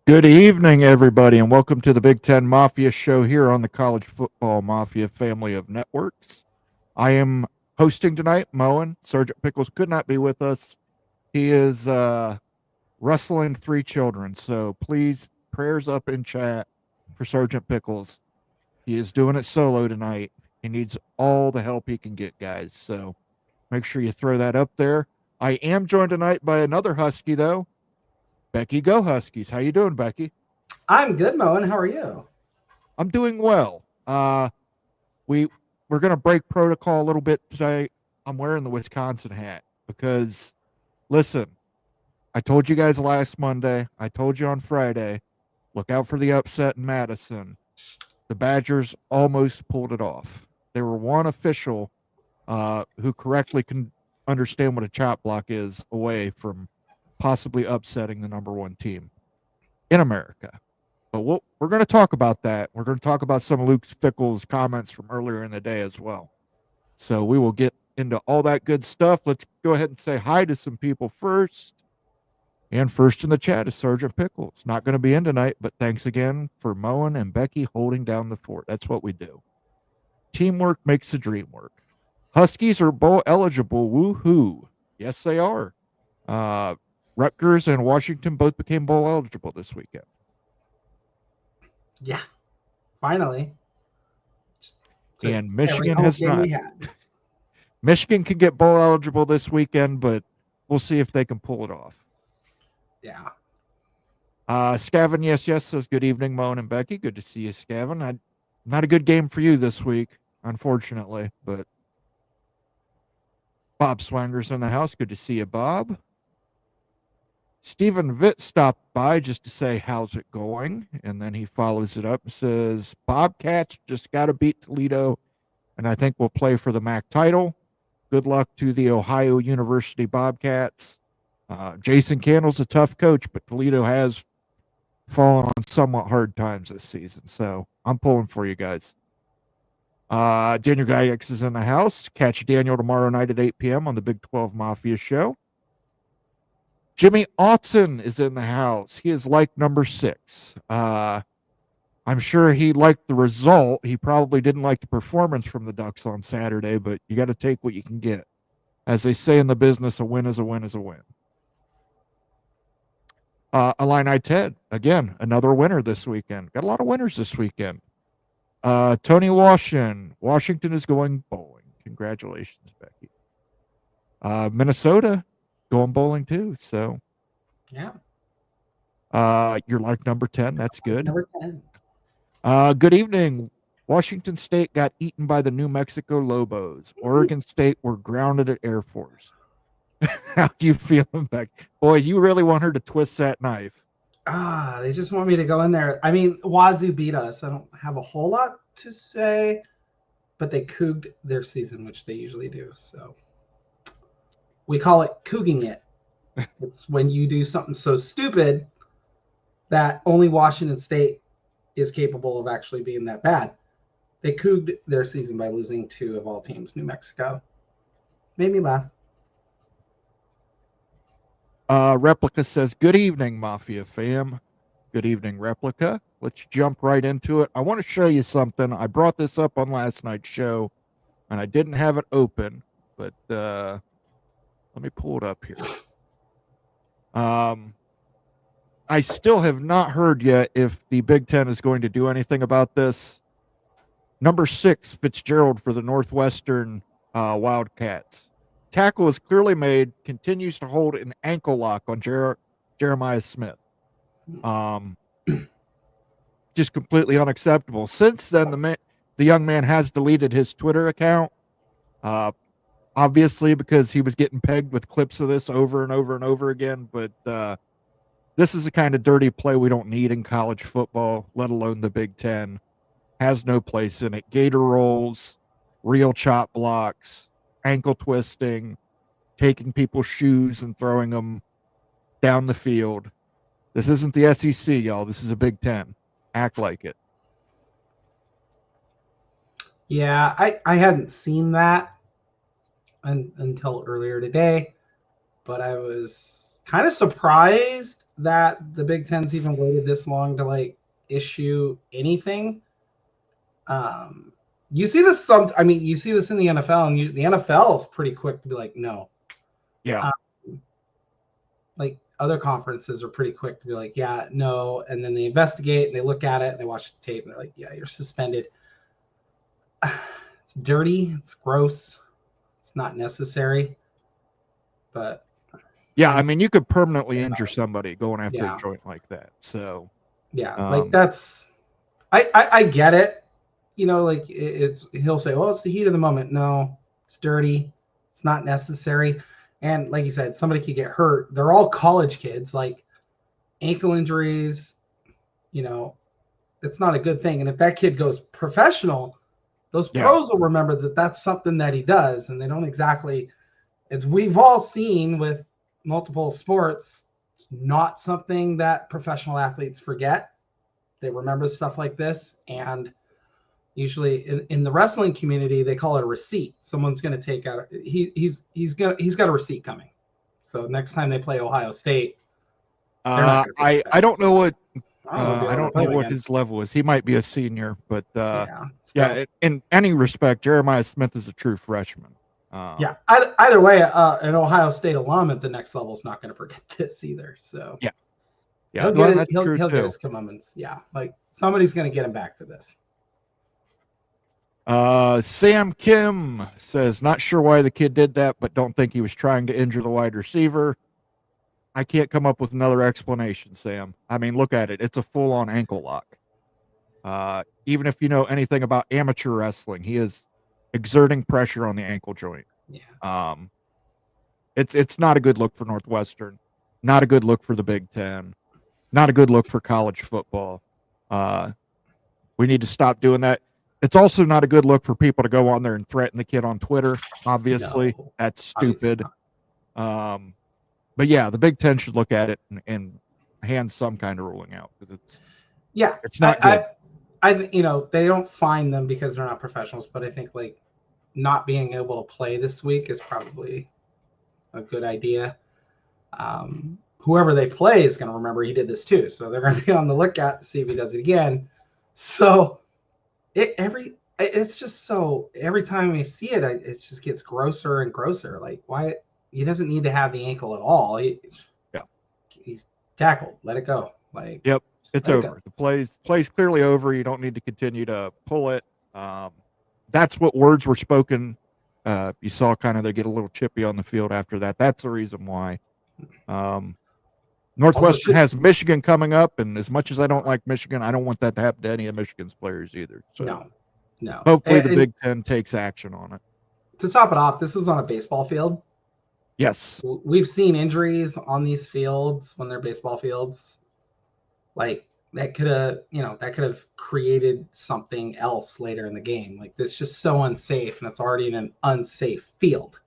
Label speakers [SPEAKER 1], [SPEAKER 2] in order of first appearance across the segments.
[SPEAKER 1] Good evening, everybody, and welcome to the Big Ten Mafia Show here on the College Football Mafia family of networks. I am hosting tonight, Moen. Sergeant Pickles could not be with us. He is wrestling 3 children, so please, prayers up in chat for Sergeant Pickles. He is doing it solo tonight. He needs all the help he can get, guys, so make sure you throw that up there. I am joined tonight by another Husky, though. Becky, go Huskies. How you doing, Becky?
[SPEAKER 2] I'm good, Moen. How are you?
[SPEAKER 1] I'm doing well. We're gonna break protocol a little bit today. I'm wearing the Wisconsin hat because, listen, I told you guys last Monday. I told you on Friday. Look out for the upset in Madison. The Badgers almost pulled it off. There were one official who correctly can understand what a chop block is away from possibly upsetting the number 1 team in America. But we're going to talk about that. We're going to talk about some of Luke Fickell's comments from earlier in the day as well. So we will get into all that good stuff. Let's go ahead and say hi to some people first. And first in the chat is Sergeant Pickles. Not going to be in tonight, but thanks again for Moen and Becky holding down the fort. That's what we do. Teamwork makes the dream work. Huskies are bowl eligible. Woohoo. Yes, they are. Rutgers and Washington both became bowl eligible this weekend.
[SPEAKER 2] Yeah, finally.
[SPEAKER 1] And Michigan has not. Michigan can get bowl eligible this weekend, but we'll see if they can pull it off.
[SPEAKER 2] Yeah.
[SPEAKER 1] Scavin, yes, says good evening, Moen and Becky. Good to see you, Scavin. Not a good game for you this week, unfortunately, but Bob Swanger's in the house. Good to see you, Bob. Stephen Vitt stopped by just to say, how's it going? And then he follows it up and says, Bobcats just got to beat Toledo, and I think we'll play for the MAC title. Good luck to the Ohio University Bobcats. Jason Candle's a tough coach, but Toledo has fallen on somewhat hard times this season, so I'm pulling for you guys. Daniel Guyx is in the house. Catch Daniel tomorrow night at 8 p.m. on the Big 12 Mafia Show. Jimmy Autzen is in the house. He is like number 6. I'm sure he liked the result. He probably didn't like the performance from the Ducks on Saturday, but you got to take what you can get. As they say in the business, a win is a win is a win. Illini Ted, again, another winner this weekend. Got a lot of winners this weekend. Tony Washington is going bowling. Congratulations, Becky. Minnesota going bowling too, so
[SPEAKER 2] yeah.
[SPEAKER 1] You're like number 10. That's good.
[SPEAKER 2] Number 10.
[SPEAKER 1] Good evening. Washington State got eaten by the New Mexico Lobos. Oregon State were grounded at Air Force. How do you feel, Beck? Boy, you really want her to twist that knife.
[SPEAKER 2] They just want me to go in there. I mean, Wazoo beat us. I don't have a whole lot to say, but they couged their season, which they usually do. So we call it couging it. It's when you do something so stupid that only Washington State is capable of actually being that bad. They couged their season by losing to, of all teams, New Mexico. Made me laugh.
[SPEAKER 1] Replica says, good evening, Mafia fam. Good evening, Replica. Let's jump right into it. I want to show you something. I brought this up on last night's show, and I didn't have it open, but let me pull it up here. I still have not heard yet if the Big Ten is going to do anything about this. Number 6, Fitzgerald for the Northwestern Wildcats. Tackle is clearly made, continues to hold an ankle lock on Jeremiah Smith. Just completely unacceptable. Since then, the young man has deleted his Twitter account, obviously because he was getting pegged with clips of this over and over and over again. But this is the kind of dirty play we don't need in college football, let alone the Big Ten. Has no place in it. Gator rolls, real chop blocks, ankle twisting, taking people's shoes and throwing them down the field. This isn't the SEC, y'all. This is a Big Ten. Act like it.
[SPEAKER 2] Yeah, I hadn't seen that until earlier today, but I was kind of surprised that the Big Ten's even waited this long to like issue anything. You see this you see this in the NFL, and the NFL is pretty quick to be like, no.
[SPEAKER 1] Yeah.
[SPEAKER 2] Like other conferences are pretty quick to be like, yeah, no, and then they investigate and they look at it and they watch the tape and they're like, yeah, you're suspended. It's dirty, it's gross, it's not necessary, but
[SPEAKER 1] yeah, I mean, you could permanently injure somebody going after a joint like that. So
[SPEAKER 2] yeah, like that's I get it. You know, like he'll say, well, it's the heat of the moment. No, it's dirty. It's not necessary. And like you said, somebody could get hurt. They're all college kids, like ankle injuries, you know, it's not a good thing. And if that kid goes professional, those pros will remember that that's something that he does. And they don't exactly, as we've all seen with multiple sports, it's not something that professional athletes forget. They remember stuff like this. And usually in the wrestling community, they call it a receipt. Someone's going to take out, he's got a receipt coming. So next time they play Ohio State,
[SPEAKER 1] I don't know what I don't know what his level is. He might be a senior, but in any respect, Jeremiah Smith is a true freshman.
[SPEAKER 2] Either way, an Ohio State alum at the next level is not going to forget this either. So he'll get his comeuppance. Yeah, like somebody's going to get him back for this.
[SPEAKER 1] Sam Kim says, not sure why the kid did that, but don't think he was trying to injure the wide receiver. I can't come up with another explanation, Sam. I mean, look at it. It's a full-on ankle lock. Even if you know anything about amateur wrestling, he is exerting pressure on the ankle joint.
[SPEAKER 2] Yeah.
[SPEAKER 1] It's not a good look for Northwestern. Not a good look for the Big Ten. Not a good look for college football. We need to stop doing that. It's also not a good look for people to go on there and threaten the kid on Twitter. Obviously, that's stupid. But yeah, the Big Ten should look at it and hand some kind of ruling out because it's not good.
[SPEAKER 2] They don't fine them because they're not professionals, but I think like not being able to play this week is probably a good idea. Whoever they play is going to remember he did this too, so they're going to be on the lookout to see if he does it again. So it's just so every time we see it, it just gets grosser and grosser. Like why? He doesn't need to have the ankle at all. He's tackled. Let it go. Like
[SPEAKER 1] it's over. The play's clearly over. You don't need to continue to pull it. That's what words were spoken. You saw kind of they get a little chippy on the field after that. That's the reason why. Northwestern has Michigan coming up, and as much as I don't like Michigan, I don't want that to happen to any of Michigan's players either. So
[SPEAKER 2] no.
[SPEAKER 1] Hopefully the Big Ten takes action on it.
[SPEAKER 2] To top it off, this is on a baseball field.
[SPEAKER 1] Yes.
[SPEAKER 2] We've seen injuries on these fields when they're baseball fields. Like that could have created something else later in the game. Like this is just so unsafe, and it's already in an unsafe field.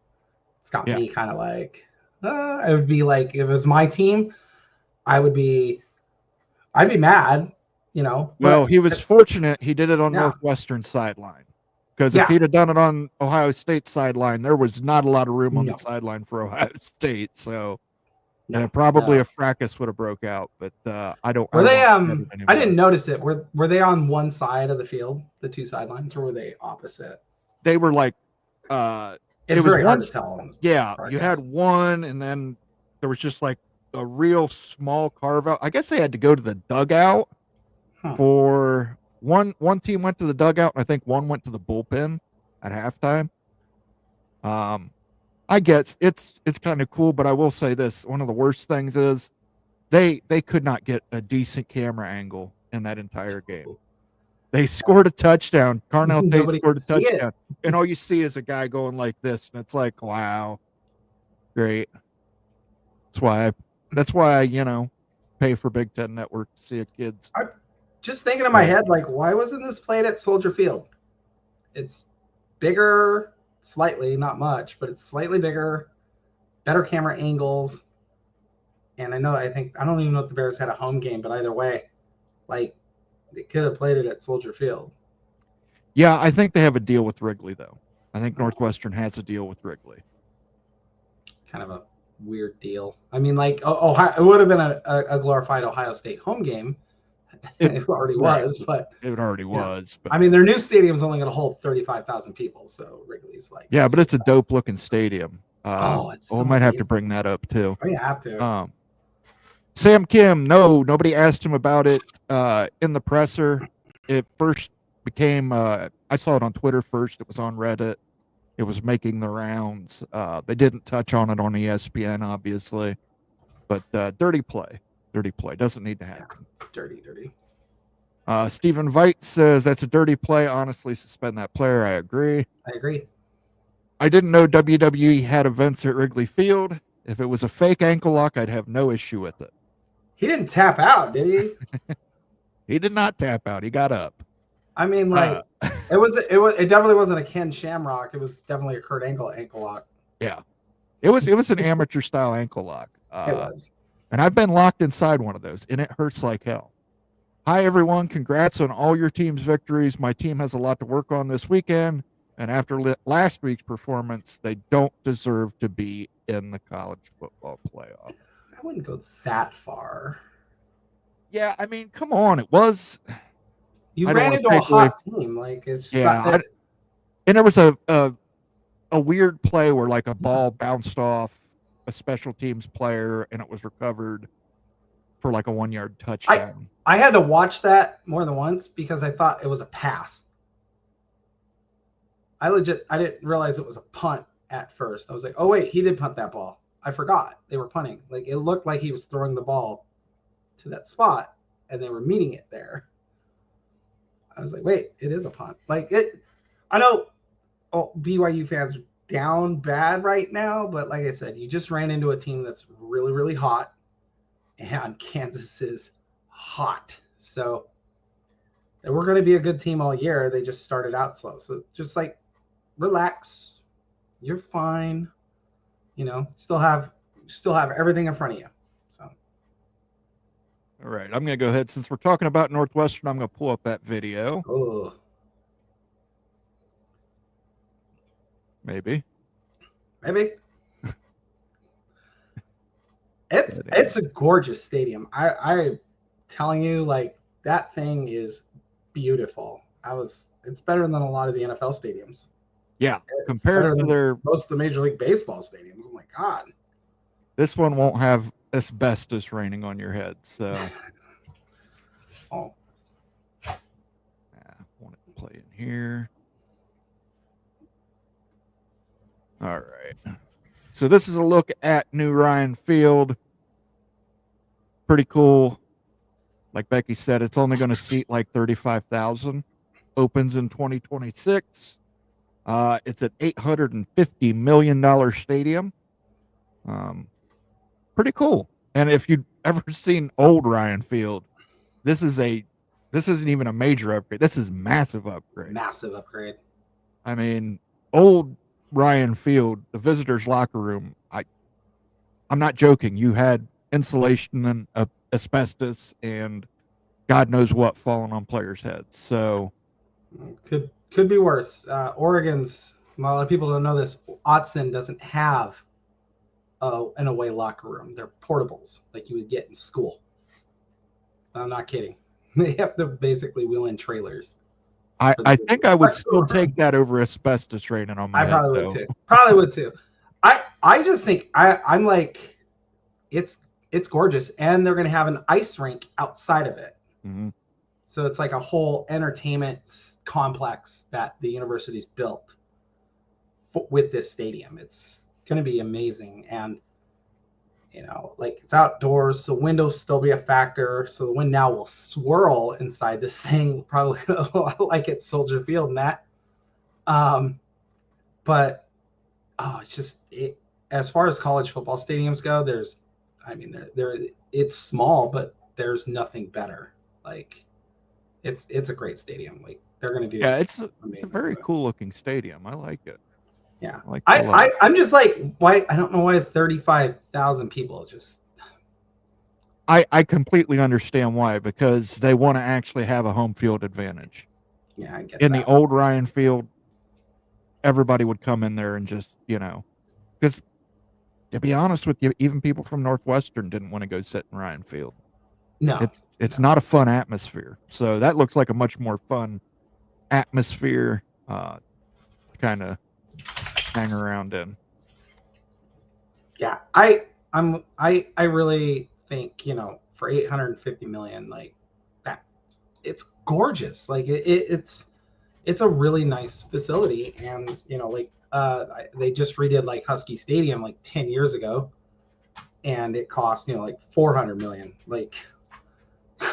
[SPEAKER 2] It's got me kind of like, I would be like, if it was my team, I'd be mad,
[SPEAKER 1] Well, he was fortunate he did it on Northwestern sideline. Because if he'd have done it on Ohio State sideline, there was not a lot of room on the sideline for Ohio State. So probably a fracas would have broke out. But I don't.
[SPEAKER 2] Were they? I didn't notice it. Were they on one side of the field, the two sidelines, or were they opposite?
[SPEAKER 1] They were like.
[SPEAKER 2] It was very hard to tell.
[SPEAKER 1] Yeah, you had one, and then there was just like a real small carve out. I guess they had to go to the dugout for. One team went to the dugout, and I think one went to the bullpen at halftime. I guess it's kind of cool, but I will say this: one of the worst things is they could not get a decent camera angle in that entire game. They scored a touchdown. Carnell Tate scored a touchdown, and all you see is a guy going like this, and it's like, wow, great. That's why I pay for Big Ten Network to see a kid's.
[SPEAKER 2] Just thinking in my head, like, why wasn't this played at Soldier Field? It's bigger, slightly, not much, but it's slightly bigger, better camera angles. And I don't even know if the Bears had a home game, but either way, like, they could have played it at Soldier Field.
[SPEAKER 1] Yeah, I think they have a deal with Wrigley, though. I think Northwestern has a deal with Wrigley.
[SPEAKER 2] Kind of a weird deal. I mean, like, Ohio, it would have been a glorified Ohio State home game. It already was, but
[SPEAKER 1] it already was. But
[SPEAKER 2] I mean, their new stadium's only going to hold 35,000 people, so Wrigley's like,
[SPEAKER 1] yeah, but it's a dope looking stadium.
[SPEAKER 2] It's so
[SPEAKER 1] we might have to
[SPEAKER 2] amazing.
[SPEAKER 1] bring that up too.
[SPEAKER 2] Oh, you have to.
[SPEAKER 1] Sam Kim, nobody asked him about it in the presser. It first became, I saw it on Twitter first. It was on Reddit. It was making the rounds. They didn't touch on it on ESPN, obviously. But dirty play doesn't need to happen.
[SPEAKER 2] Yeah, dirty.
[SPEAKER 1] Stephen Veit says that's a dirty play. Honestly, suspend that player. I agree. I didn't know WWE had events at Wrigley Field. If it was a fake ankle lock, I'd have no issue with it.
[SPEAKER 2] He didn't tap out, did he?
[SPEAKER 1] He did not tap out. He got up.
[SPEAKER 2] I mean, like, it definitely wasn't a Ken Shamrock. It was definitely a Kurt Angle ankle lock.
[SPEAKER 1] Yeah, it was an amateur style ankle lock.
[SPEAKER 2] It was.
[SPEAKER 1] And I've been locked inside one of those, and it hurts like hell. Hi, everyone. Congrats on all your team's victories. My team has a lot to work on this weekend, and after last week's performance, they don't deserve to be in the college football playoff.
[SPEAKER 2] I wouldn't go that far.
[SPEAKER 1] Yeah, I mean, come on. It was...
[SPEAKER 2] You ran into a hot team. Like, it's just not...
[SPEAKER 1] And there was a weird play where, like, a ball bounced off a special teams player, and it was recovered for like a 1-yard touchdown.
[SPEAKER 2] I had to watch that more than once because I thought it was a pass. I didn't realize it was a punt at first. I was like, oh wait, he did punt that ball. I forgot they were punting. Like, it looked like he was throwing the ball to that spot and they were meeting it there. I was like, wait, it is a punt. Like, I know BYU fans are down bad right now, but like I said, you just ran into a team that's really, really hot. And Kansas is hot. So they were going to be a good team all year. They just started out slow. So just like, relax. You're fine. You know, still have everything in front of you. So.
[SPEAKER 1] All right. I'm going to go ahead. Since we're talking about Northwestern, I'm going to pull up that video.
[SPEAKER 2] Oh.
[SPEAKER 1] Maybe.
[SPEAKER 2] It's a gorgeous stadium. I'm telling you, like, that thing is beautiful. It's better than a lot of the NFL stadiums.
[SPEAKER 1] Yeah, compared to
[SPEAKER 2] most of the Major League Baseball stadiums. Oh my God.
[SPEAKER 1] This one won't have asbestos raining on your head, so.
[SPEAKER 2] Oh.
[SPEAKER 1] I want it to play in here. All right. So this is a look at New Ryan Field. Pretty cool. Like Becky said, it's only going to seat like 35,000. Opens in 2026. It's an $850 million stadium. Pretty cool. And if you've ever seen old Ryan Field, this isn't even a major upgrade. This is massive upgrade.
[SPEAKER 2] Massive upgrade.
[SPEAKER 1] I mean, old Ryan Field, the visitors' locker room, I'm not joking. You had insulation and asbestos and God knows what falling on players' heads. So
[SPEAKER 2] could be worse. Oregon's, a lot of people don't know this, Autzen doesn't have an away locker room. They're portables like you would get in school. I'm not kidding. They have to basically wheel in trailers.
[SPEAKER 1] I think I would still take that over asbestos raining on my head.
[SPEAKER 2] Probably would too. I just think I'm like, it's gorgeous, and they're going to have an ice rink outside of it.
[SPEAKER 1] Mm-hmm.
[SPEAKER 2] So it's like a whole entertainment complex that the university's built with this stadium. It's going to be amazing, and you know, like, it's outdoors, so windows still be a factor. So the wind now will swirl inside this thing, probably like at Soldier Field and that. But it's just as far as college football stadiums go, it's small, but there's nothing better. Like, it's a great stadium. Like, they're going to do.
[SPEAKER 1] Yeah, it's a very cool looking stadium. I like it.
[SPEAKER 2] Yeah, I'm just like, why? I don't know why 35,000 people just.
[SPEAKER 1] I completely understand why, because they want to actually have a home field advantage.
[SPEAKER 2] Yeah, I get
[SPEAKER 1] in the old Ryan Field, everybody would come in there and just, you know, because to be honest with you, even people from Northwestern didn't want to go sit in Ryan Field.
[SPEAKER 2] No,
[SPEAKER 1] It's not a fun atmosphere. So that looks like a much more fun atmosphere to kind of hang around in.
[SPEAKER 2] Yeah, I really think, you know, for 850 million, like that, it's gorgeous. Like it's a really nice facility, and you know, like they just redid like Husky Stadium like 10 years ago, and it cost, you know, like 400 million. Like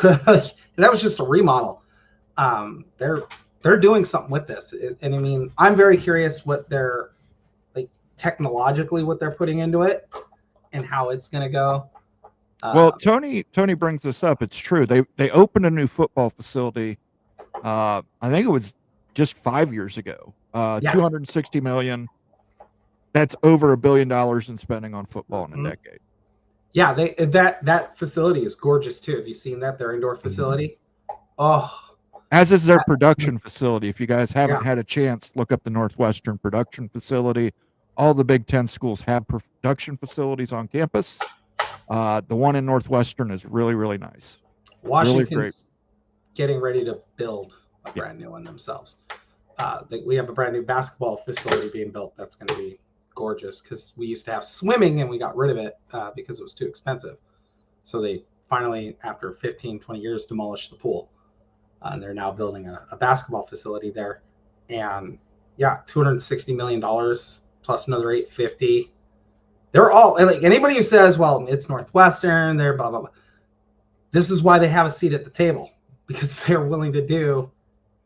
[SPEAKER 2] that was just a remodel. They're doing something with this, and I mean, I'm very curious what they're like technologically what they're putting into it and how it's going to go.
[SPEAKER 1] Well, Tony brings this up. It's true. They opened a new football facility. I think it was just 5 years ago.
[SPEAKER 2] Yeah.
[SPEAKER 1] 260 million. That's over $1 billion in spending on football in a decade.
[SPEAKER 2] Yeah, that facility is gorgeous too. Have you seen that, their indoor facility? Oh,
[SPEAKER 1] as is their production facility. If you guys haven't had a chance, look up the Northwestern production facility. All the Big Ten schools have production facilities on campus. The one in Northwestern is really, really nice.
[SPEAKER 2] Washington's
[SPEAKER 1] really great.
[SPEAKER 2] Getting ready to build a brand new one themselves. We have a brand new basketball facility being built that's going to be gorgeous, because we used to have swimming and we got rid of it because it was too expensive. So they finally, after 15, 20 years, demolished the pool. And they're now building a basketball facility there. And yeah, $260 million plus another 850. They're all like, anybody who says, well, it's Northwestern, they're blah, blah, blah. This is why they have a seat at the table, because they're willing to do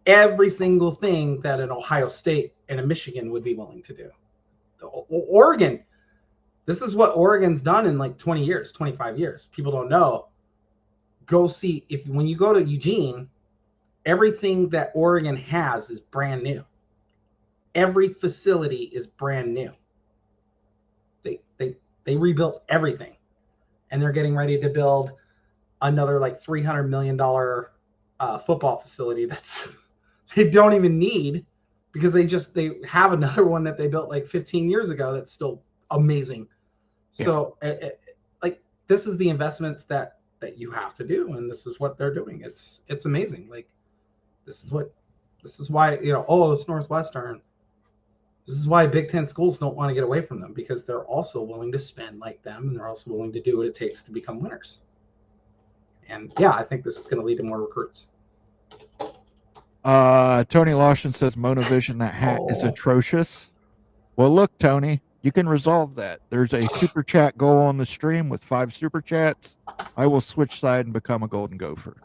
[SPEAKER 2] every single thing that an Ohio State and a Michigan would be willing to do. Oregon, this is what Oregon's done in like 20 years, 25 years. People don't know. Go see, when you go to Eugene, everything that Oregon has is brand new. Every facility is brand new. They rebuilt everything, and they're getting ready to build another like $300 million football facility that's they don't even need, because they have another one that they built like 15 years ago that's still amazing. Yeah. So like, this is the investments that you have to do, and this is what they're doing. It's amazing. Like, this is why, you know, oh, it's Northwestern. This is why Big Ten schools don't want to get away from them, because they're also willing to spend like them, and they're also willing to do what it takes to become winners. And yeah, I think this is going to lead to more recruits.
[SPEAKER 1] Tony Lawson says Monovision, that hat is atrocious. Well, look, Tony, you can resolve that. There's a super chat goal on the stream with 5 super chats. I will switch side and become a Golden Gopher.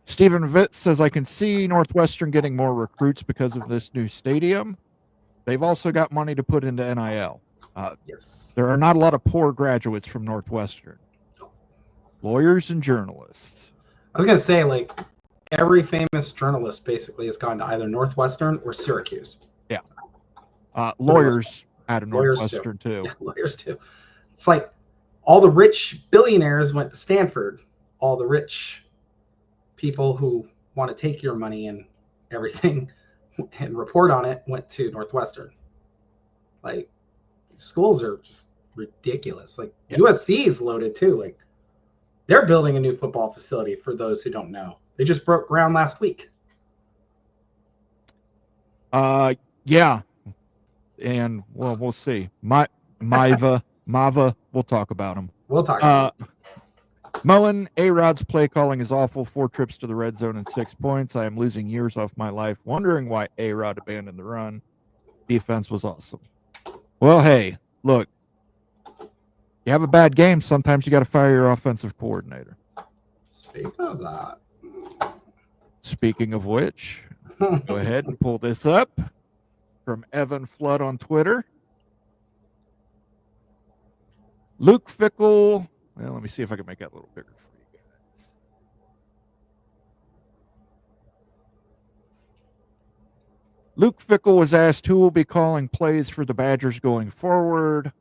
[SPEAKER 1] Stephen Vitz says, I can see Northwestern getting more recruits because of this new stadium. They've also got money to put into NIL.
[SPEAKER 2] Yes.
[SPEAKER 1] There are not a lot of poor graduates from Northwestern. Lawyers and journalists.
[SPEAKER 2] I was going to say, like, every famous journalist basically has gone to either Northwestern or Syracuse.
[SPEAKER 1] Yeah. Lawyers out of Northwestern, too.
[SPEAKER 2] Yeah, lawyers, too. It's like all the rich billionaires went to Stanford. All the rich people who want to take your money and everything and report on it went to Northwestern. Like, schools are just ridiculous. Like, USC is loaded, too. Like, they're building a new football facility, for those who don't know. They just broke ground last week.
[SPEAKER 1] Yeah. And, well, we'll see. Mava, we'll talk about them.
[SPEAKER 2] We'll talk about them.
[SPEAKER 1] Mullen, A-Rod's play calling is awful. 4 trips to the red zone and 6 points. I am losing years off my life wondering why A-Rod abandoned the run. Defense was awesome. Well, hey, look. You have a bad game, sometimes you got to fire your offensive coordinator.
[SPEAKER 2] Speaking of that.
[SPEAKER 1] Speaking of which, go ahead and pull this up from Evan Flood on Twitter. Luke Fickle. Well, let me see if I can make that a little bigger for you guys. Luke Fickle was asked who will be calling plays for the Badgers going forward.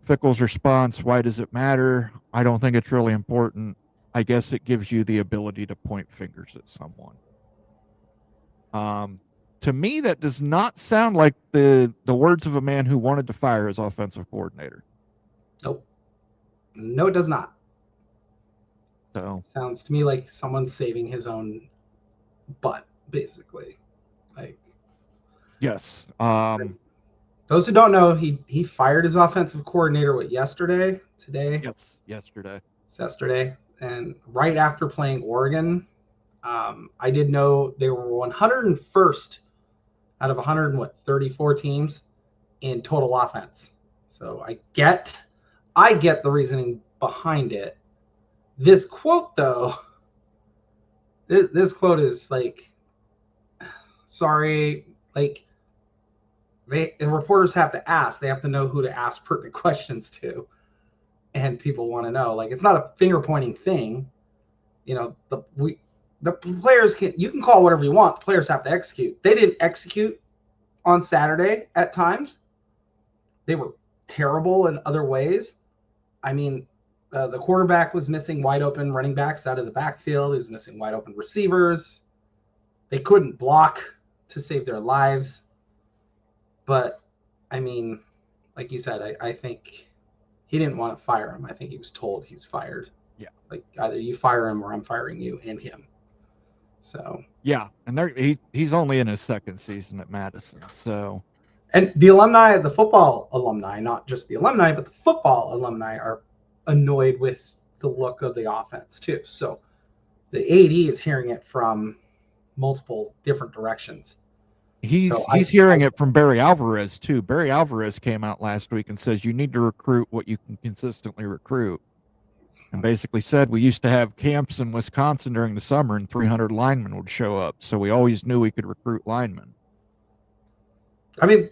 [SPEAKER 1] Fickle's response, why does it matter? I don't think it's really important. I guess it gives you the ability to point fingers at someone. to me, that does not sound like the words of a man who wanted to fire his offensive coordinator.
[SPEAKER 2] Nope. No, it does not.
[SPEAKER 1] So
[SPEAKER 2] sounds to me like someone's saving his own butt, basically. Like,
[SPEAKER 1] yes.
[SPEAKER 2] Those who don't know, he fired his offensive coordinator yesterday? Today?
[SPEAKER 1] Yes, yesterday.
[SPEAKER 2] It's yesterday. And right after playing Oregon, I did know they were 101st out of 134 teams in total offense. So I get the reasoning behind it. This quote, though, this quote is like, sorry, like, the reporters have to ask. They have to know who to ask pertinent questions to. And people want to know. Like, it's not a finger-pointing thing. You know, the players you can call whatever you want. The players have to execute. They didn't execute on Saturday at times. They were terrible in other ways. I mean, the quarterback was missing wide open running backs out of the backfield. He was missing wide open receivers. They couldn't block to save their lives. But, I mean, like you said, I think he didn't want to fire him. I think he was told he's fired.
[SPEAKER 1] Yeah.
[SPEAKER 2] Like, either you fire him or I'm firing you and him. So.
[SPEAKER 1] Yeah, and he's only in his second season at Madison. So.
[SPEAKER 2] And the alumni, the football alumni, not just the alumni, but the football alumni are annoyed with the look of the offense too. So the AD is hearing it from multiple different directions.
[SPEAKER 1] He's hearing it from Barry Alvarez too. Barry Alvarez came out last week and says you need to recruit what you can consistently recruit. And basically said we used to have camps in Wisconsin during the summer and 300 linemen would show up. So we always knew we could recruit linemen.
[SPEAKER 2] I mean,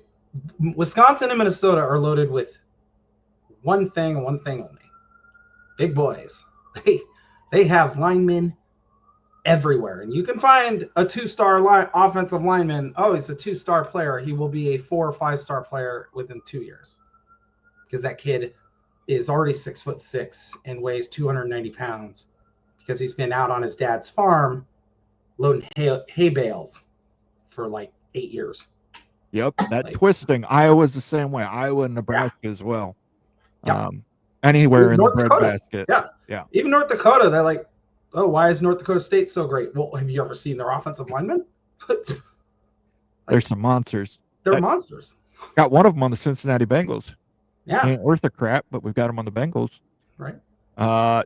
[SPEAKER 2] Wisconsin and Minnesota are loaded with one thing only. Big boys. They have linemen everywhere. And you can find a 2-star offensive lineman. Oh, he's a 2-star player. He will be a 4 or 5-star player within 2 years. Because that kid is already 6'6" and weighs 290 pounds because he's been out on his dad's farm loading hay bales for like 8 years.
[SPEAKER 1] Yep, that twisting. Iowa's the same way. Iowa and Nebraska as well.
[SPEAKER 2] Yep.
[SPEAKER 1] Anywhere in
[SPEAKER 2] North
[SPEAKER 1] the
[SPEAKER 2] Dakota.
[SPEAKER 1] breadbasket.
[SPEAKER 2] Yeah. Even North Dakota, they're like, oh, why is North Dakota State so great? Well, have you ever seen their offensive linemen?
[SPEAKER 1] There's some monsters.
[SPEAKER 2] They're monsters.
[SPEAKER 1] Got one of them on the Cincinnati Bengals.
[SPEAKER 2] Yeah.
[SPEAKER 1] Ain't worth a crap, but we've got them on the Bengals.
[SPEAKER 2] Right.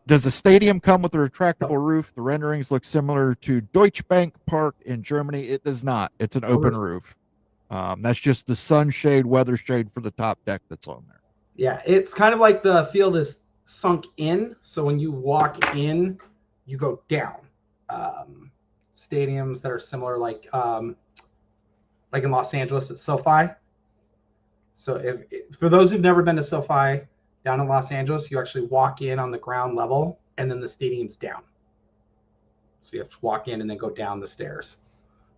[SPEAKER 1] Does the stadium come with a retractable roof? The renderings look similar to Deutsche Bank Park in Germany. It does not. It's an open roof. That's just the sunshade, weather shade for the top deck that's on there.
[SPEAKER 2] Yeah, it's kind of like the field is sunk in. So when you walk in, you go down. Stadiums that are similar, like in Los Angeles at SoFi. So if for those who've never been to SoFi down in Los Angeles, you actually walk in on the ground level and then the stadium's down. So you have to walk in and then go down the stairs,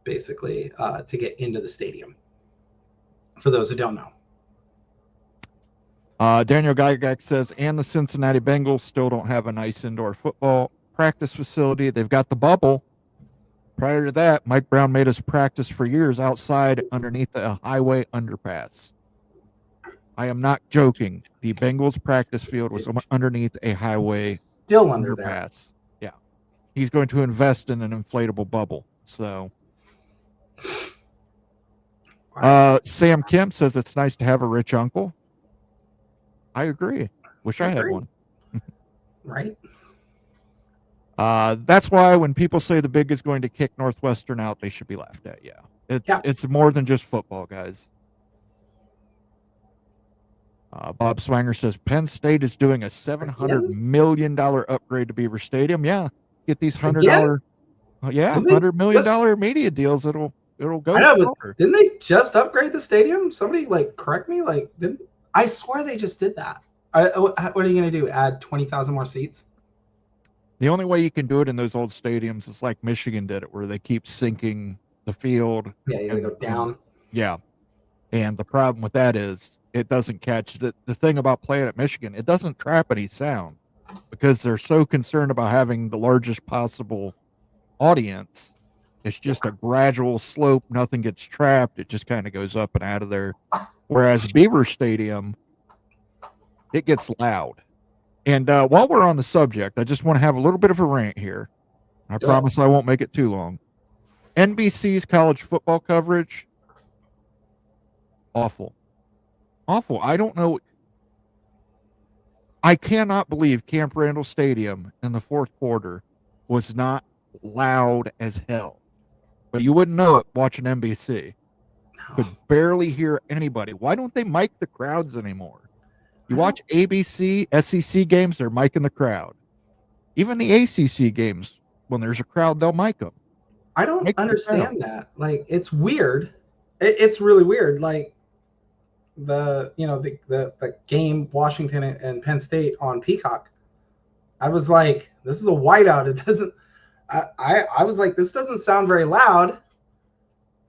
[SPEAKER 2] basically, to get into the stadium. For those who don't know.
[SPEAKER 1] Daniel Gygax says, and the Cincinnati Bengals still don't have a nice indoor football practice facility. They've got the bubble. Prior to that, Mike Brown made us practice for years outside underneath a highway underpass. I am not joking. The Bengals practice field was underneath a highway
[SPEAKER 2] still under
[SPEAKER 1] underpass. There. Yeah. He's going to invest in an inflatable bubble. So Sam Kim says it's nice to have a rich uncle. I agree. Wish I had one.
[SPEAKER 2] Right.
[SPEAKER 1] That's why when people say the Big is going to kick Northwestern out, they should be laughed at. Yeah. It's more than just football, guys. Bob Swanger says Penn State is doing a $700 million upgrade to Beaver Stadium. Yeah. Get these $100 million media deals. It'll go.
[SPEAKER 2] I know, but didn't they just upgrade the stadium? Somebody correct me. I swear they just did that. What are you going to do? Add 20,000 more seats?
[SPEAKER 1] The only way you can do it in those old stadiums is like Michigan did it, where they keep sinking the field.
[SPEAKER 2] Yeah, you gotta go down.
[SPEAKER 1] And the problem with that is it doesn't catch the thing about playing at Michigan. It doesn't trap any sound because they're so concerned about having the largest possible audience It's just a gradual slope. Nothing gets trapped. It just kind of goes up and out of there. Whereas Beaver Stadium, it gets loud. And while we're on the subject, I just want to have a little bit of a rant here. I promise I won't make it too long. NBC's college football coverage, awful. Awful. I don't know. I cannot believe Camp Randall Stadium in the fourth quarter was not loud as hell. But you wouldn't know it watching NBC. Could barely hear anybody. Why don't they mic the crowds anymore? You watch ABC, SEC games, they're micing the crowd. Even the ACC games, when there's a crowd, they'll mic them.
[SPEAKER 2] I don't understand that. Like, it's weird. It's really weird. Like, the game Washington and Penn State on Peacock, I was like, this is a whiteout. It doesn't. I was like, this doesn't sound very loud,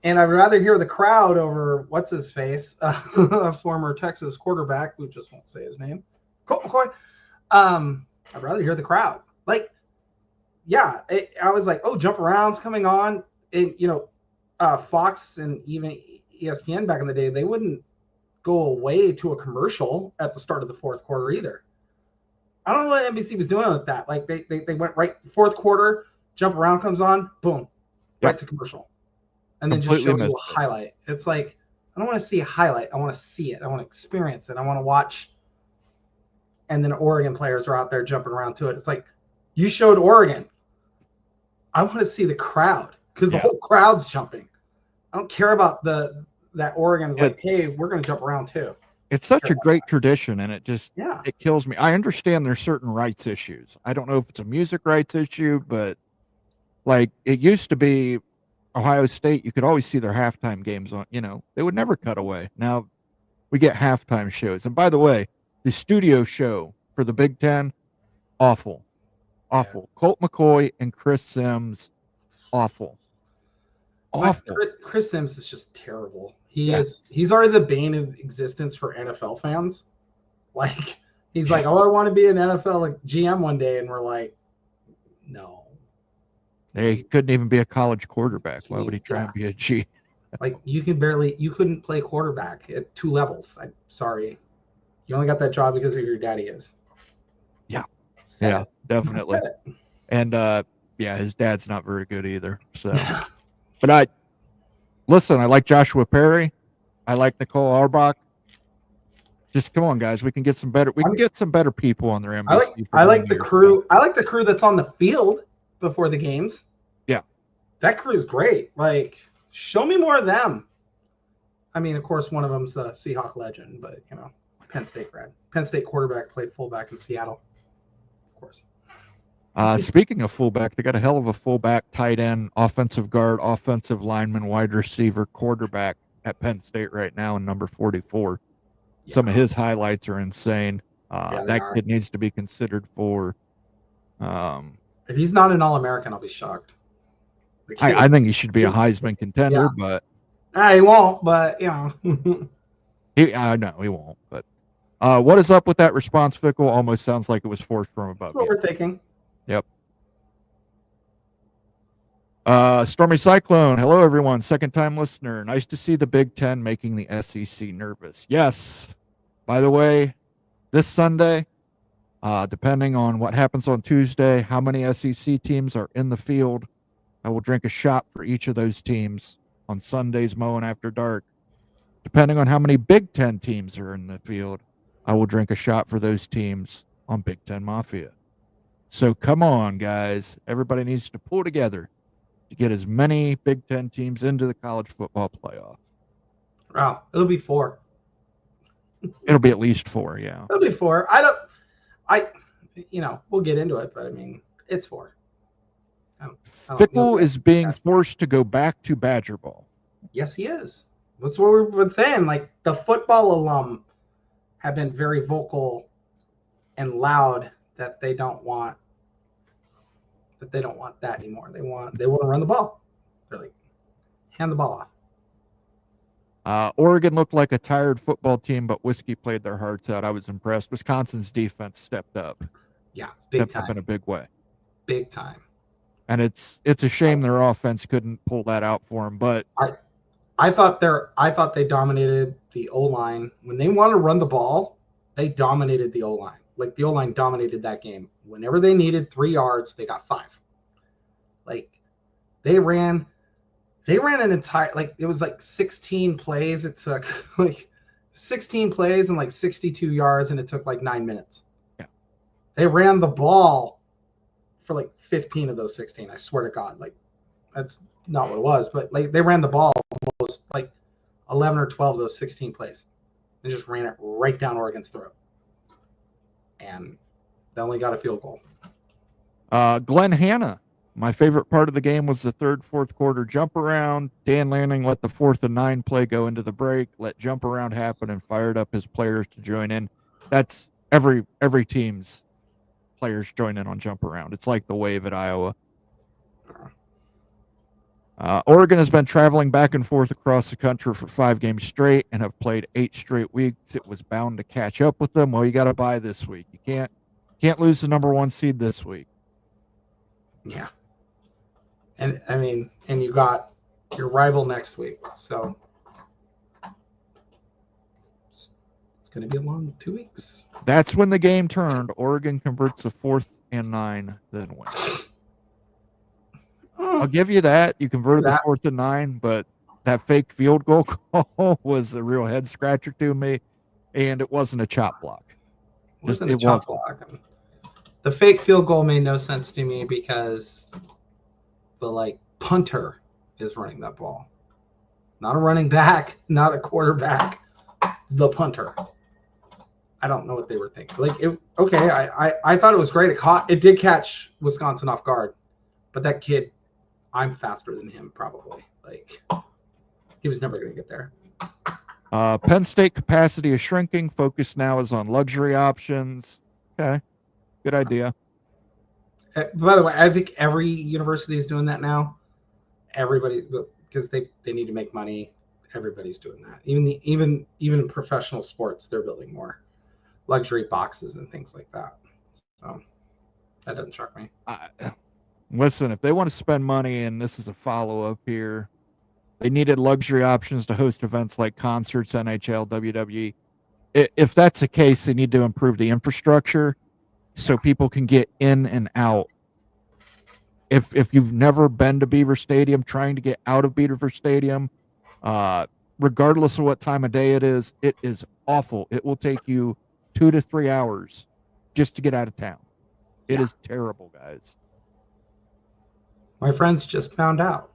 [SPEAKER 2] and I'd rather hear the crowd over what's his face, a former Texas quarterback who just won't say his name, Colt McCoy. I'd rather hear the crowd. Like, yeah, I was like, oh, jump around's coming on, and Fox and even ESPN back in the day, they wouldn't go away to a commercial at the start of the fourth quarter either. I don't know what NBC was doing with that. Like, they went right fourth quarter. Jump around comes on, boom, right to commercial. And then just show you a highlight. It's like, I don't want to see a highlight. I want to see it. I want to experience it. I want to watch. And then Oregon players are out there jumping around to it. It's like, you showed Oregon. I want to see the crowd because the whole crowd's jumping. I don't care about that Oregon's like, hey, we're going to jump around too.
[SPEAKER 1] It's such a great tradition, and it just it kills me. I understand there's certain rights issues. I don't know if it's a music rights issue, but like, it used to be Ohio State, you could always see their halftime games on, they would never cut away. Now we get halftime shows. And by the way, the studio show for the Big Ten, awful. Awful. Yeah. Colt McCoy and Chris Sims, awful. Awful.
[SPEAKER 2] Chris Sims is just terrible. He's already the bane of existence for NFL fans. Like, he's like, oh, I want to be an NFL GM one day. And we're like, no.
[SPEAKER 1] He couldn't even be a college quarterback. Why would he try and be a G?
[SPEAKER 2] Like, you couldn't play quarterback at 2 levels. I'm sorry. You only got that job because of who your daddy is.
[SPEAKER 1] Yeah. Definitely. And his dad's not very good either. So, but I like Joshua Perry. I like Nicole Auerbach. Just come on, guys. We can get some better people on their NBC.
[SPEAKER 2] I like the crew. I like the crew that's on the field before the games.
[SPEAKER 1] Yeah.
[SPEAKER 2] That crew is great. Like, show me more of them. I mean, of course, one of them's a Seahawk legend, but, Penn State grad. Penn State quarterback, played fullback in Seattle. Of course.
[SPEAKER 1] Speaking of fullback, they got a hell of a fullback, tight end, offensive guard, offensive lineman, wide receiver, quarterback at Penn State right now in number 44. Yeah. Some of his highlights are insane. That kid needs to be considered for
[SPEAKER 2] if he's not an All-American, I'll be shocked.
[SPEAKER 1] I think he should be a Heisman contender, but
[SPEAKER 2] he won't. But
[SPEAKER 1] I know he won't. But what is up with that response, Fickle? Almost sounds like it was forced from above.
[SPEAKER 2] That's what we're thinking.
[SPEAKER 1] Yep. Stormy Cyclone. Hello, everyone. Second-time listener. Nice to see the Big Ten making the SEC nervous. Yes. By the way, this Sunday, depending on what happens on Tuesday, how many SEC teams are in the field, I will drink a shot for each of those teams on Sunday's Mowing After Dark. Depending on how many Big Ten teams are in the field, I will drink a shot for those teams on Big Ten Mafia. So come on, guys. Everybody needs to pull together to get as many Big Ten teams into the college football playoff.
[SPEAKER 2] Wow, it'll be 4.
[SPEAKER 1] It'll be at least 4, yeah.
[SPEAKER 2] It'll be 4. We'll get into it, but I mean, it's 4.
[SPEAKER 1] Fickle is being forced to go back to Badger Ball.
[SPEAKER 2] Yes, he is. That's what we've been saying. Like, the football alum have been very vocal and loud that they don't want that anymore. They want to run the ball. They're like, hand the ball off.
[SPEAKER 1] Oregon looked like a tired football team, but Whiskey played their hearts out. I was impressed. Wisconsin's defense stepped up.
[SPEAKER 2] Yeah, big time.
[SPEAKER 1] Up in a big way.
[SPEAKER 2] Big time.
[SPEAKER 1] And it's a shame their offense couldn't pull that out for them. But
[SPEAKER 2] I thought they dominated the O-line. When they want to run the ball, they dominated the O-line. Like the O-line dominated that game. Whenever they needed 3 yards, they got 5. Like they ran an entire, like it was like 16 plays. It took like 16 plays and like 62 yards, and it took like 9 minutes.
[SPEAKER 1] Yeah.
[SPEAKER 2] They ran the ball for like 15 of those 16. I swear to God, like that's not what it was, but like they ran the ball almost like 11 or 12 of those 16 plays and just ran it right down Oregon's throat. And they only got a field goal.
[SPEAKER 1] Glenn Hanna, my favorite part of the game was the third, fourth quarter jump around. Dan Lanning let the 4th and 9 play go into the break, let jump around happen, and fired up his players to join in. That's every team's players join in on jump around. It's like the wave at Iowa. Oregon has been traveling back and forth across the country for 5 games straight and have played 8 straight weeks. It was bound to catch up with them. Well, you got to bye this week. You can't lose the number 1 seed this week.
[SPEAKER 2] Yeah. And I mean, and you got your rival next week. So it's going to be a long 2 weeks.
[SPEAKER 1] That's when the game turned. Oregon converts the 4th and 9, then wins. I'll give you that. You converted the 4th and 9, but that fake field goal call was a real head scratcher to me, and it wasn't a chop block.
[SPEAKER 2] It wasn't a chop block. The fake field goal made no sense to me because the punter is running that ball, not a running back, not a quarterback, the punter. I don't know what they were thinking. I thought it was great. It did catch Wisconsin off guard, but that kid, I'm faster than him probably. He was never going to get there.
[SPEAKER 1] Penn State capacity is shrinking. Focus now is on luxury options. Okay, good idea.
[SPEAKER 2] By the way, I think every university is doing that now. Everybody, because they need to make money. Everybody's doing that. Even in professional sports, they're building more luxury boxes and things like that. So that doesn't shock me.
[SPEAKER 1] Listen, if they want to spend money, and this is a follow-up here, they needed luxury options to host events like concerts, NHL, WWE. If that's the case, they need to improve the infrastructure so people can get in and out. If you've never been to Beaver Stadium, trying to get out of Beaver Stadium, regardless of what time of day it is awful. It will take you 2 to 3 hours just to get out of town. It is terrible, guys.
[SPEAKER 2] My friends just found out.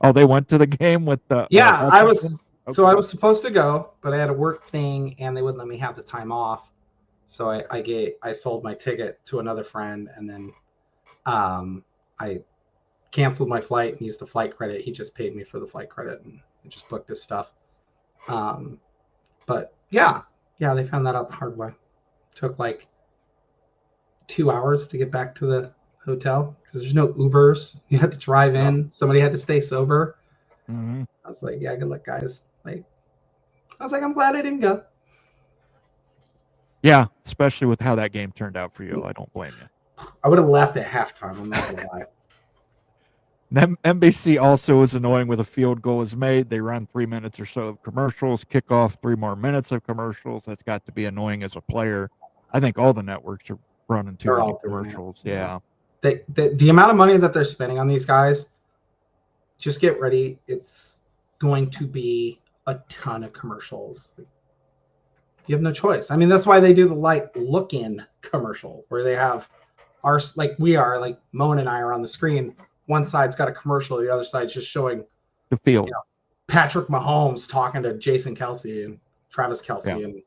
[SPEAKER 1] Oh, they went to the game with the.
[SPEAKER 2] Yeah, I was. Okay. So I was supposed to go, but I had a work thing, and they wouldn't let me have the time off. So I sold my ticket to another friend, and then I canceled my flight and used the flight credit. He just paid me for the flight credit and just booked his stuff. But yeah, they found that out the hard way. Took 2 hours to get back to the hotel because there's no Ubers. You had to drive in. Somebody had to stay sober.
[SPEAKER 1] Mm-hmm.
[SPEAKER 2] I was like, yeah, good luck, guys. I'm glad I didn't go.
[SPEAKER 1] Yeah, especially with how that game turned out for you. I don't blame you.
[SPEAKER 2] I would have left at halftime. I'm not gonna lie.
[SPEAKER 1] NBC also is annoying with a field goal is made. They run 3 minutes or so of commercials, kick off 3 more minutes of commercials. That's got to be annoying as a player. I think all the networks are running too many commercials. Yeah.
[SPEAKER 2] The amount of money that they're spending on these guys, just get ready. It's going to be a ton of commercials. You have no choice. I mean, that's why they do the look-in commercial where they have our Moen and I are on the screen. One side's got a commercial, the other side's just showing
[SPEAKER 1] the field.
[SPEAKER 2] Patrick Mahomes talking to Jason Kelsey and Travis Kelsey and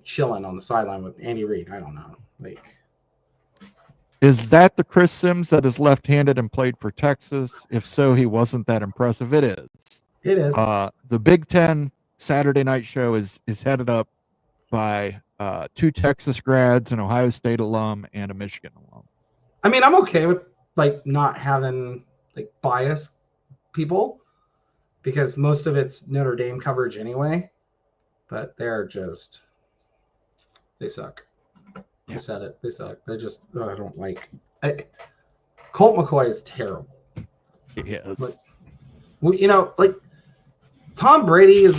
[SPEAKER 2] chilling on the sideline with Andy Reid. I don't know.
[SPEAKER 1] Is that the Chris Sims that is left-handed and played for Texas? If so, he wasn't that impressive. It is.
[SPEAKER 2] It is.
[SPEAKER 1] The Big Ten Saturday night show is headed up by 2 Texas grads, an Ohio State alum, and a Michigan alum.
[SPEAKER 2] I mean, I'm okay with not having biased people because most of it's Notre Dame coverage anyway. But they suck. You said it. They suck. They're just I don't like Colt McCoy is terrible.
[SPEAKER 1] Yes.
[SPEAKER 2] Like Tom Brady's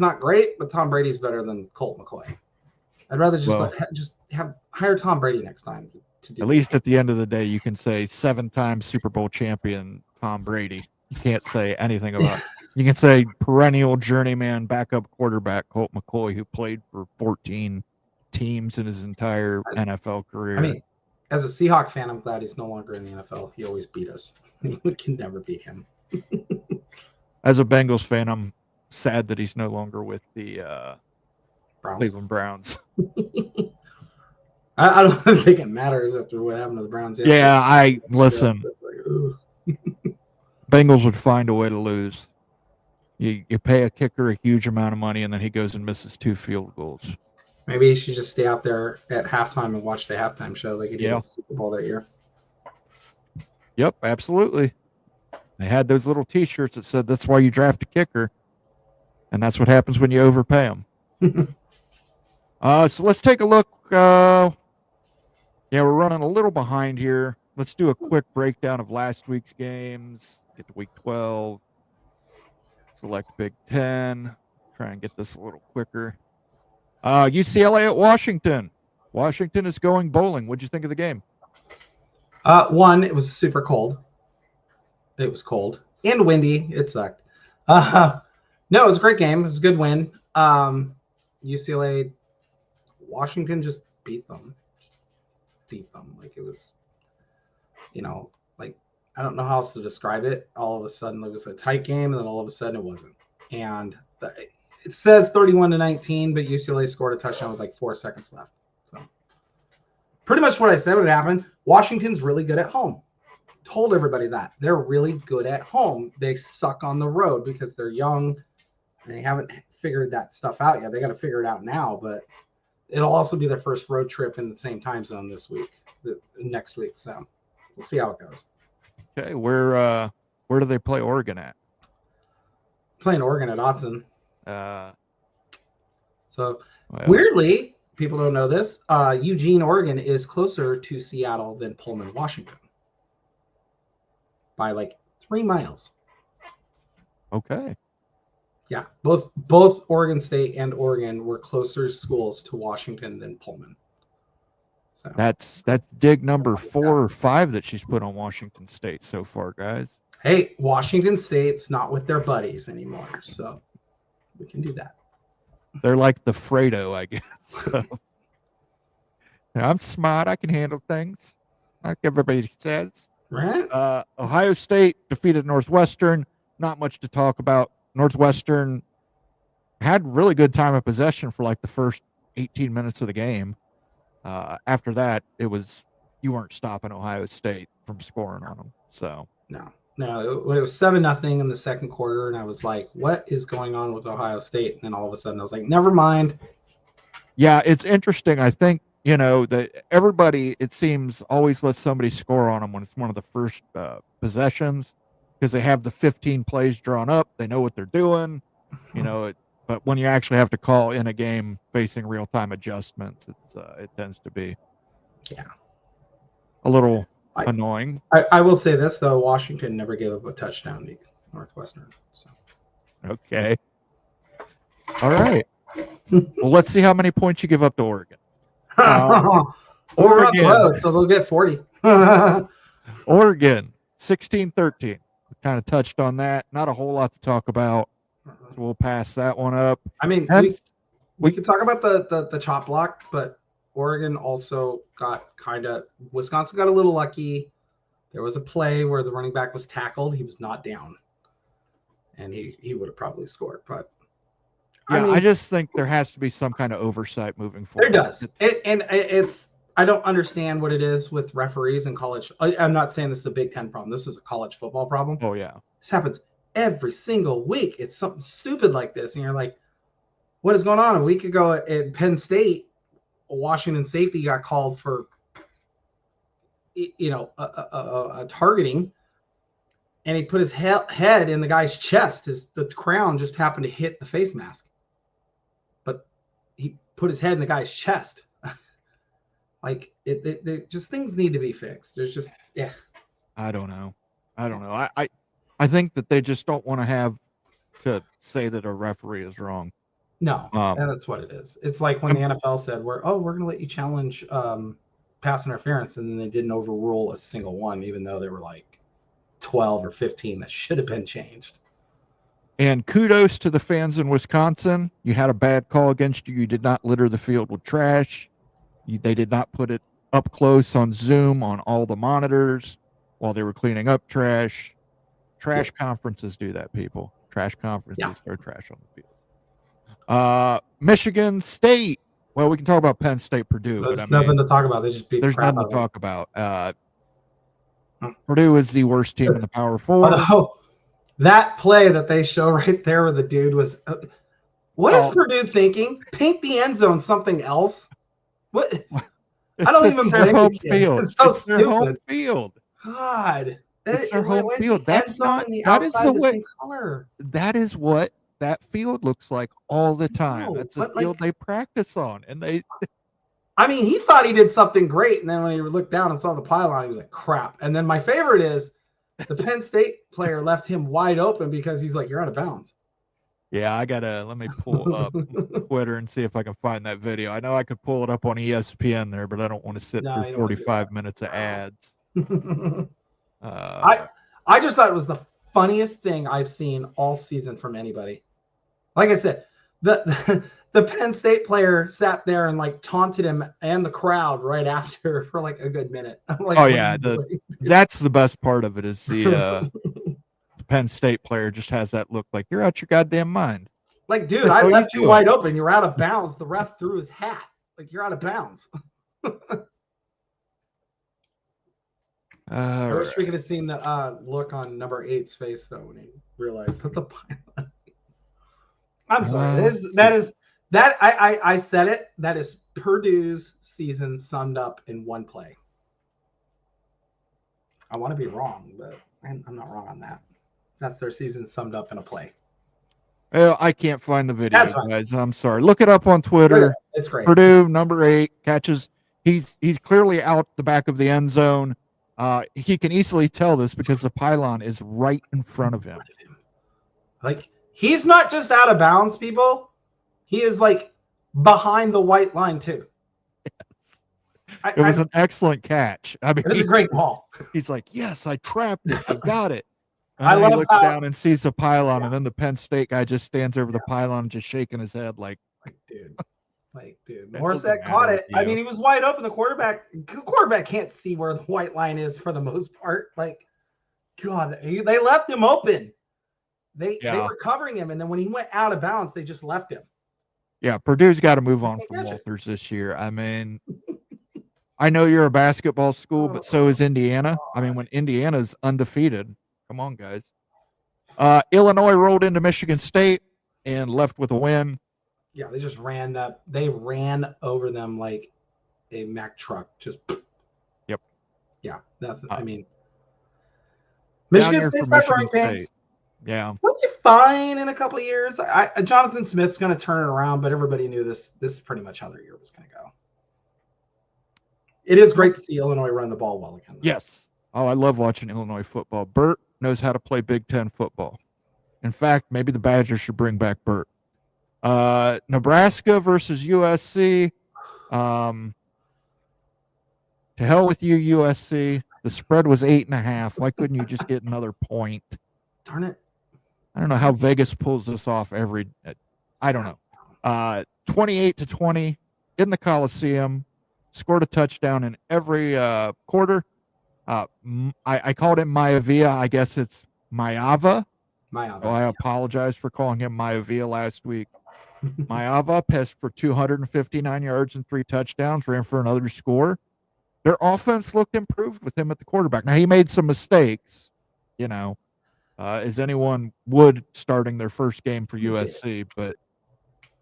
[SPEAKER 2] not great, but Tom Brady's better than Colt McCoy. I'd rather just hire Tom Brady next time to do.
[SPEAKER 1] At least at the end of the day, you can say 7-time Super Bowl champion Tom Brady. You can't say anything about. You can say perennial journeyman backup quarterback Colt McCoy, who played for 14 teams in his entire NFL career.
[SPEAKER 2] I mean, as a Seahawk fan, I'm glad he's no longer in the NFL. He always beat us. We can never beat him.
[SPEAKER 1] As a Bengals fan, I'm sad that he's no longer with the Cleveland Browns.
[SPEAKER 2] I don't think it matters after what happened to the Browns.
[SPEAKER 1] Yeah, I listen. Bengals would find a way to lose. You pay a kicker a huge amount of money, and then he goes and misses 2 field goals.
[SPEAKER 2] Maybe he should just stay out there at halftime and watch the halftime show like he did in the Super Bowl that year.
[SPEAKER 1] Yep, absolutely. They had those little T-shirts that said, "That's why you draft a kicker," and that's what happens when you overpay them. So let's take a look. We're running a little behind here. Let's do a quick breakdown of last week's games. Get to week 12. Select Big Ten. Try and get this a little quicker. UCLA at Washington. Washington is going bowling. What'd you think of the game?
[SPEAKER 2] One, it was super cold. It was cold and windy. It sucked. No, it was a great game. It was a good win. UCLA, Washington just beat them. Like it was, I don't know how else to describe it. All of a sudden it was a tight game, and then all of a sudden it wasn't. And it says 31-19, but UCLA scored a touchdown with like 4 seconds left. So pretty much what I said would happen. Washington's really good at home. Told everybody that. They're really good at home. They suck on the road because they're young and they haven't figured that stuff out yet. They got to figure it out now, but it'll also be their first road trip in the same time zone next week. So we'll see how it goes.
[SPEAKER 1] Okay, where do they play Oregon at?
[SPEAKER 2] Playing Oregon at Autzen. Weirdly, people don't know this. Eugene, Oregon is closer to Seattle than Pullman, Washington, by like 3 miles.
[SPEAKER 1] Okay.
[SPEAKER 2] Yeah, both Oregon State and Oregon were closer schools to Washington than Pullman. So
[SPEAKER 1] that's dig number 4 or 5 that she's put on Washington State so far, guys.
[SPEAKER 2] Hey, Washington State's not with their buddies anymore, so we can do that.
[SPEAKER 1] They're like the Fredo, I guess. So. I'm smart. I can handle things, like everybody says.
[SPEAKER 2] Right.
[SPEAKER 1] Ohio State defeated Northwestern. Not much to talk about. Northwestern had really good time of possession for like the first 18 minutes of the game. After that, you weren't stopping Ohio State from scoring on them. So
[SPEAKER 2] no, it was 7-0 in the second quarter, and I was like, "What is going on with Ohio State?" And then all of a sudden, I was like, "Never mind."
[SPEAKER 1] Yeah, it's interesting. I think that everybody, it seems, always lets somebody score on them when it's one of the first possessions, because they have the 15 plays drawn up. They know what they're doing, but when you actually have to call in a game facing real-time adjustments, it tends to be a little annoying.
[SPEAKER 2] I will say this, though. Washington never gave up a touchdown to Northwestern. So.
[SPEAKER 1] Okay. All right. Well, let's see how many points you give up to Oregon.
[SPEAKER 2] Oregon, road, so they'll get 40.
[SPEAKER 1] Oregon, 16-13. We kind of touched on that. Not a whole lot to talk about. So we'll pass that one up.
[SPEAKER 2] I mean, we could talk about the chop block, but Oregon also got Wisconsin got a little lucky. There was a play where the running back was tackled. He was not down, and he would have probably scored. But
[SPEAKER 1] I just think there has to be some kind of oversight moving forward.
[SPEAKER 2] There does. I don't understand what it is with referees in college. I'm not saying this is a Big Ten problem. This is a college football problem.
[SPEAKER 1] Oh, yeah.
[SPEAKER 2] This happens every single week. It's something stupid like this. And you're like, what is going on? A week ago at Penn State, a Washington safety got called for, a targeting. And he put his head in the guy's chest. The crown just happened to hit the face mask. But he put his head in the guy's chest. Like just things need to be fixed. There's just
[SPEAKER 1] I don't know. I think that they just don't want to have to say that a referee is wrong.
[SPEAKER 2] No, and that's what it is. It's like when the NFL said, we're going to let you challenge pass interference, and then they didn't overrule a single one, even though there were like 12 or 15 that should have been changed.
[SPEAKER 1] And kudos to the fans in Wisconsin. You had a bad call against you. You did not litter the field with trash. They did not put it up close on Zoom on all the monitors while they were cleaning up trash. Trash conferences do that, people. Trash conferences throw trash on the field. Michigan State. Well, we can talk about Penn State, Purdue.
[SPEAKER 2] There's nothing to talk about. They just beat
[SPEAKER 1] there's
[SPEAKER 2] the crap
[SPEAKER 1] nothing to
[SPEAKER 2] out
[SPEAKER 1] talk about. Purdue is the worst team in the Power Four.
[SPEAKER 2] Although, that play that they show right there where the dude was what is Purdue thinking? Paint the end zone something else. What? I don't even blame the kid.
[SPEAKER 1] Field.
[SPEAKER 2] It's so
[SPEAKER 1] it's their
[SPEAKER 2] stupid.
[SPEAKER 1] home field.
[SPEAKER 2] God.
[SPEAKER 1] It's their home field. That's not
[SPEAKER 2] that is the way, color.
[SPEAKER 1] That is what that field looks like all the time. That's the field they practice on. And
[SPEAKER 2] I mean, he thought he did something great, and then when he looked down and saw the pylon, he was like, crap. And then my favorite is the Penn State player left him wide open because he's like, you're out of bounds.
[SPEAKER 1] Yeah, let me pull up Twitter and see if I can find that video. I know I could pull it up on ESPN there, but I don't want to sit through 45 minutes of ads.
[SPEAKER 2] I just thought it was the funniest thing I've seen all season from anybody. Like I said, the Penn State player sat there and like taunted him and the crowd right after for like a good minute. I'm like,
[SPEAKER 1] oh yeah, that's the best part of it is the Penn State player just has that look like you're out your goddamn mind.
[SPEAKER 2] Like, dude, I left you wide open. You're out of bounds. The ref threw his hat. Like, you're out of bounds. I wish we could have seen the look on number 8's face though when he realized that the pilot. I'm sorry. I said it. That is Purdue's season summed up in one play. I want to be wrong, but I'm not wrong on that. That's their season summed up in a play.
[SPEAKER 1] Well, I can't find the video, guys. I'm sorry. Look it up on Twitter.
[SPEAKER 2] It's great.
[SPEAKER 1] Purdue, number 8, catches. He's clearly out the back of the end zone. He can easily tell this because the pylon is right in front of him.
[SPEAKER 2] Like, he's not just out of bounds, people. He is like behind the white line too.
[SPEAKER 1] Yes. It was an excellent catch. I mean,
[SPEAKER 2] it was a great ball.
[SPEAKER 1] He's like, yes, I trapped it. I got it.
[SPEAKER 2] I love
[SPEAKER 1] he looks down and sees the pylon, and then the Penn State guy just stands over the pylon, just shaking his head like,
[SPEAKER 2] dude. Morissette caught it. I mean, he was wide open. The quarterback can't see where the white line is for the most part. Like, God, they left him open. They were covering him, and then when he went out of bounds, they just left him.
[SPEAKER 1] Yeah, Purdue's got to move on from Walters this year. I mean, I know you're a basketball school, but so is Indiana. I mean, when Indiana's undefeated, come on, guys. Illinois rolled into Michigan State and left with a win.
[SPEAKER 2] Yeah, they just ran that. They ran over them like a Mack truck. Just.
[SPEAKER 1] Yep.
[SPEAKER 2] Yeah, that's. I mean, Michigan State's my growing pains.
[SPEAKER 1] Yeah.
[SPEAKER 2] We'll be fine in a couple of years. Jonathan Smith's going to turn it around, but everybody knew this. This is pretty much how their year was going to go. It is great to see Illinois run the ball well again.
[SPEAKER 1] Yes. Oh, I love watching Illinois football. Burt knows how to play Big Ten football. In fact, maybe the Badgers should bring back Burt. Nebraska versus USC. To hell with you, USC. The spread was 8.5. Why couldn't you just get another point?
[SPEAKER 2] Darn it.
[SPEAKER 1] I don't know how Vegas pulls this off I don't know. 28-20 in the Coliseum. Scored a touchdown in every quarter. I called him Maivia. I guess it's Maivia. So I apologize for calling him Maivia last week. Maivia passed for 259 yards and 3 touchdowns, ran for another score. Their offense looked improved with him at the quarterback. Now, he made some mistakes, as anyone would starting their first game for USC, but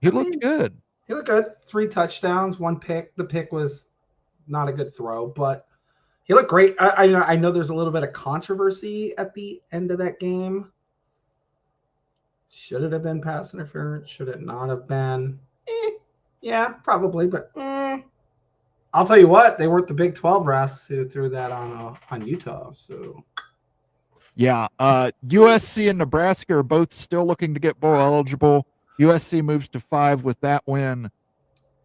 [SPEAKER 1] he looked good.
[SPEAKER 2] He looked good. 3 touchdowns, 1 pick. The pick was not a good throw, but he looked great. I know there's a little bit of controversy at the end of that game. Should it have been pass interference? Should it not have been? Yeah, probably, but I'll tell you what, they weren't the Big 12 refs who threw that on Utah. So
[SPEAKER 1] Yeah, USC and Nebraska are both still looking to get bowl eligible. USC moves to 5 with that win.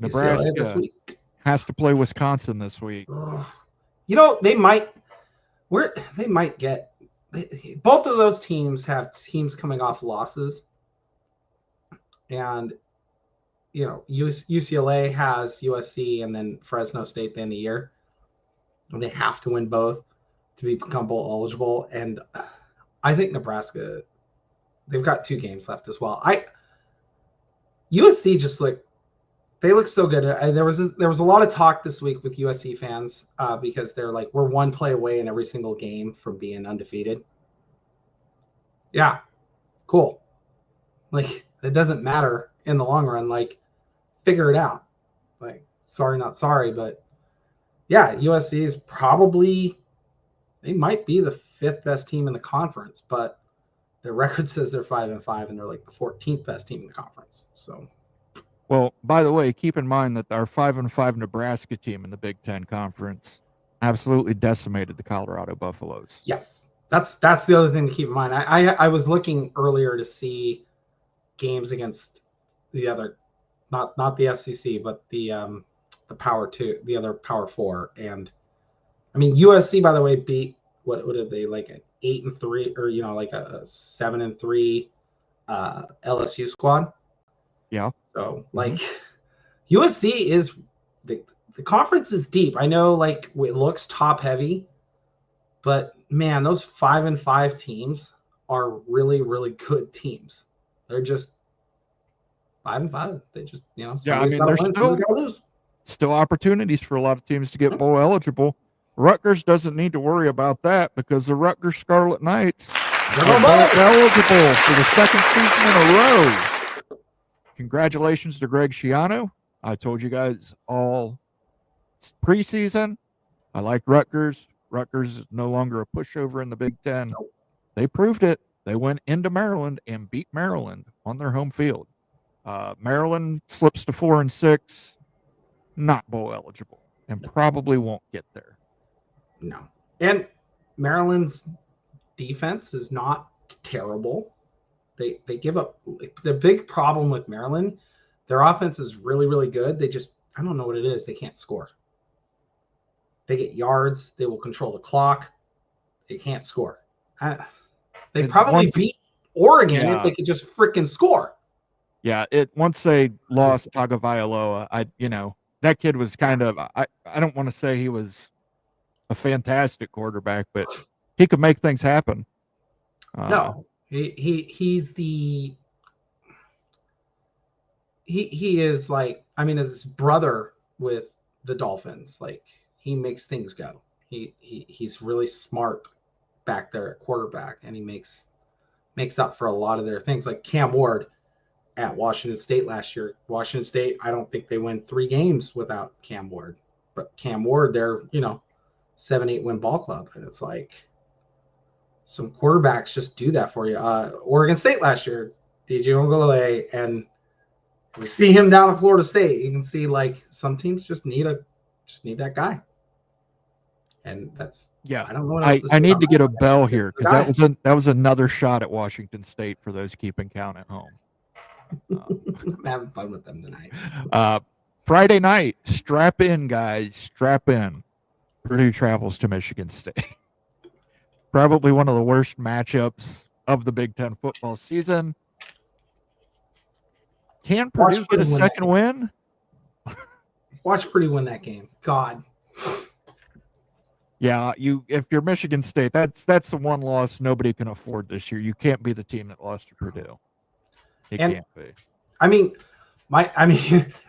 [SPEAKER 2] UCLA this
[SPEAKER 1] Nebraska
[SPEAKER 2] week
[SPEAKER 1] has to play Wisconsin this week.
[SPEAKER 2] You know, they might get both of those teams have teams coming off losses, and you know, UCLA has USC and then Fresno State at the end of the year, and they have to win both to become bowl eligible. And I think Nebraska, they've got 2 games left as well. USC just they look so good. There was a lot of talk this week with USC fans because they're like, we're 1 play away in every single game from being undefeated. Yeah, cool. Like, it doesn't matter in the long run. Like, figure it out. Like, sorry, not sorry, but yeah, USC is they might be the 5th best team in the conference, but their record says they're 5-5, and they're like the 14th best team in the conference. So.
[SPEAKER 1] Well, by the way, keep in mind that our 5-5 Nebraska team in the Big Ten Conference absolutely decimated the Colorado Buffaloes.
[SPEAKER 2] Yes, that's the other thing to keep in mind. I was looking earlier to see games against the other, not the SEC, but the Power 2, the other Power 4, and I mean USC, by the way, beat what did they, like an 8-3 or like a 7-3 LSU squad.
[SPEAKER 1] Yeah.
[SPEAKER 2] So like USC is the conference is deep. I know like it looks top heavy, but man, those 5-5 teams are really, really good teams. They're just 5-5. They just, yeah, I mean,
[SPEAKER 1] there's still opportunities for a lot of teams to get bowl eligible. Rutgers doesn't need to worry about that because the Rutgers Scarlet Knights are bowl eligible for the 2nd season in a row. Congratulations to Greg Schiano. I told you guys all preseason. I like Rutgers. Rutgers is no longer a pushover in the Big Ten. They proved it. They went into Maryland and beat Maryland on their home field. Maryland slips to 4-6, not bowl eligible, and probably won't get there.
[SPEAKER 2] No. And Maryland's defense is not terrible. They give up. The big problem with Maryland, their offense is really, really good. They just, I don't know what it is. They can't score. They get yards. They will control the clock. They can't score. They probably beat Oregon if they could just freaking score.
[SPEAKER 1] Yeah, once they lost Tagovailoa, that kid was kind of, I don't want to say he was a fantastic quarterback, but he could make things happen.
[SPEAKER 2] No. He is like, I mean, his brother with the Dolphins. Like, he makes things go. He's really smart back there at quarterback, and he makes up for a lot of their things. Like Cam Ward at Washington State last year. Washington State, I don't think they win 3 games without Cam Ward, but Cam Ward, they're 7-8 win ball club, and it's like, some quarterbacks just do that for you. Oregon State last year, DJ Ongolele, and we see him down at Florida State. You can see like some teams just need that guy, and that's I don't know what else
[SPEAKER 1] I need to get a bell here because that was another shot at Washington State for those keeping count at home.
[SPEAKER 2] I'm having fun with them tonight.
[SPEAKER 1] Friday night, strap in, guys, strap in. Purdue travels to Michigan State. Probably one of the worst matchups of the Big Ten football season. Can Purdue get a second win?
[SPEAKER 2] Watch Purdue win that game. God.
[SPEAKER 1] Yeah, if you're Michigan State, that's the one loss nobody can afford this year. You can't be the team that lost to Purdue. It can't be.
[SPEAKER 2] I mean,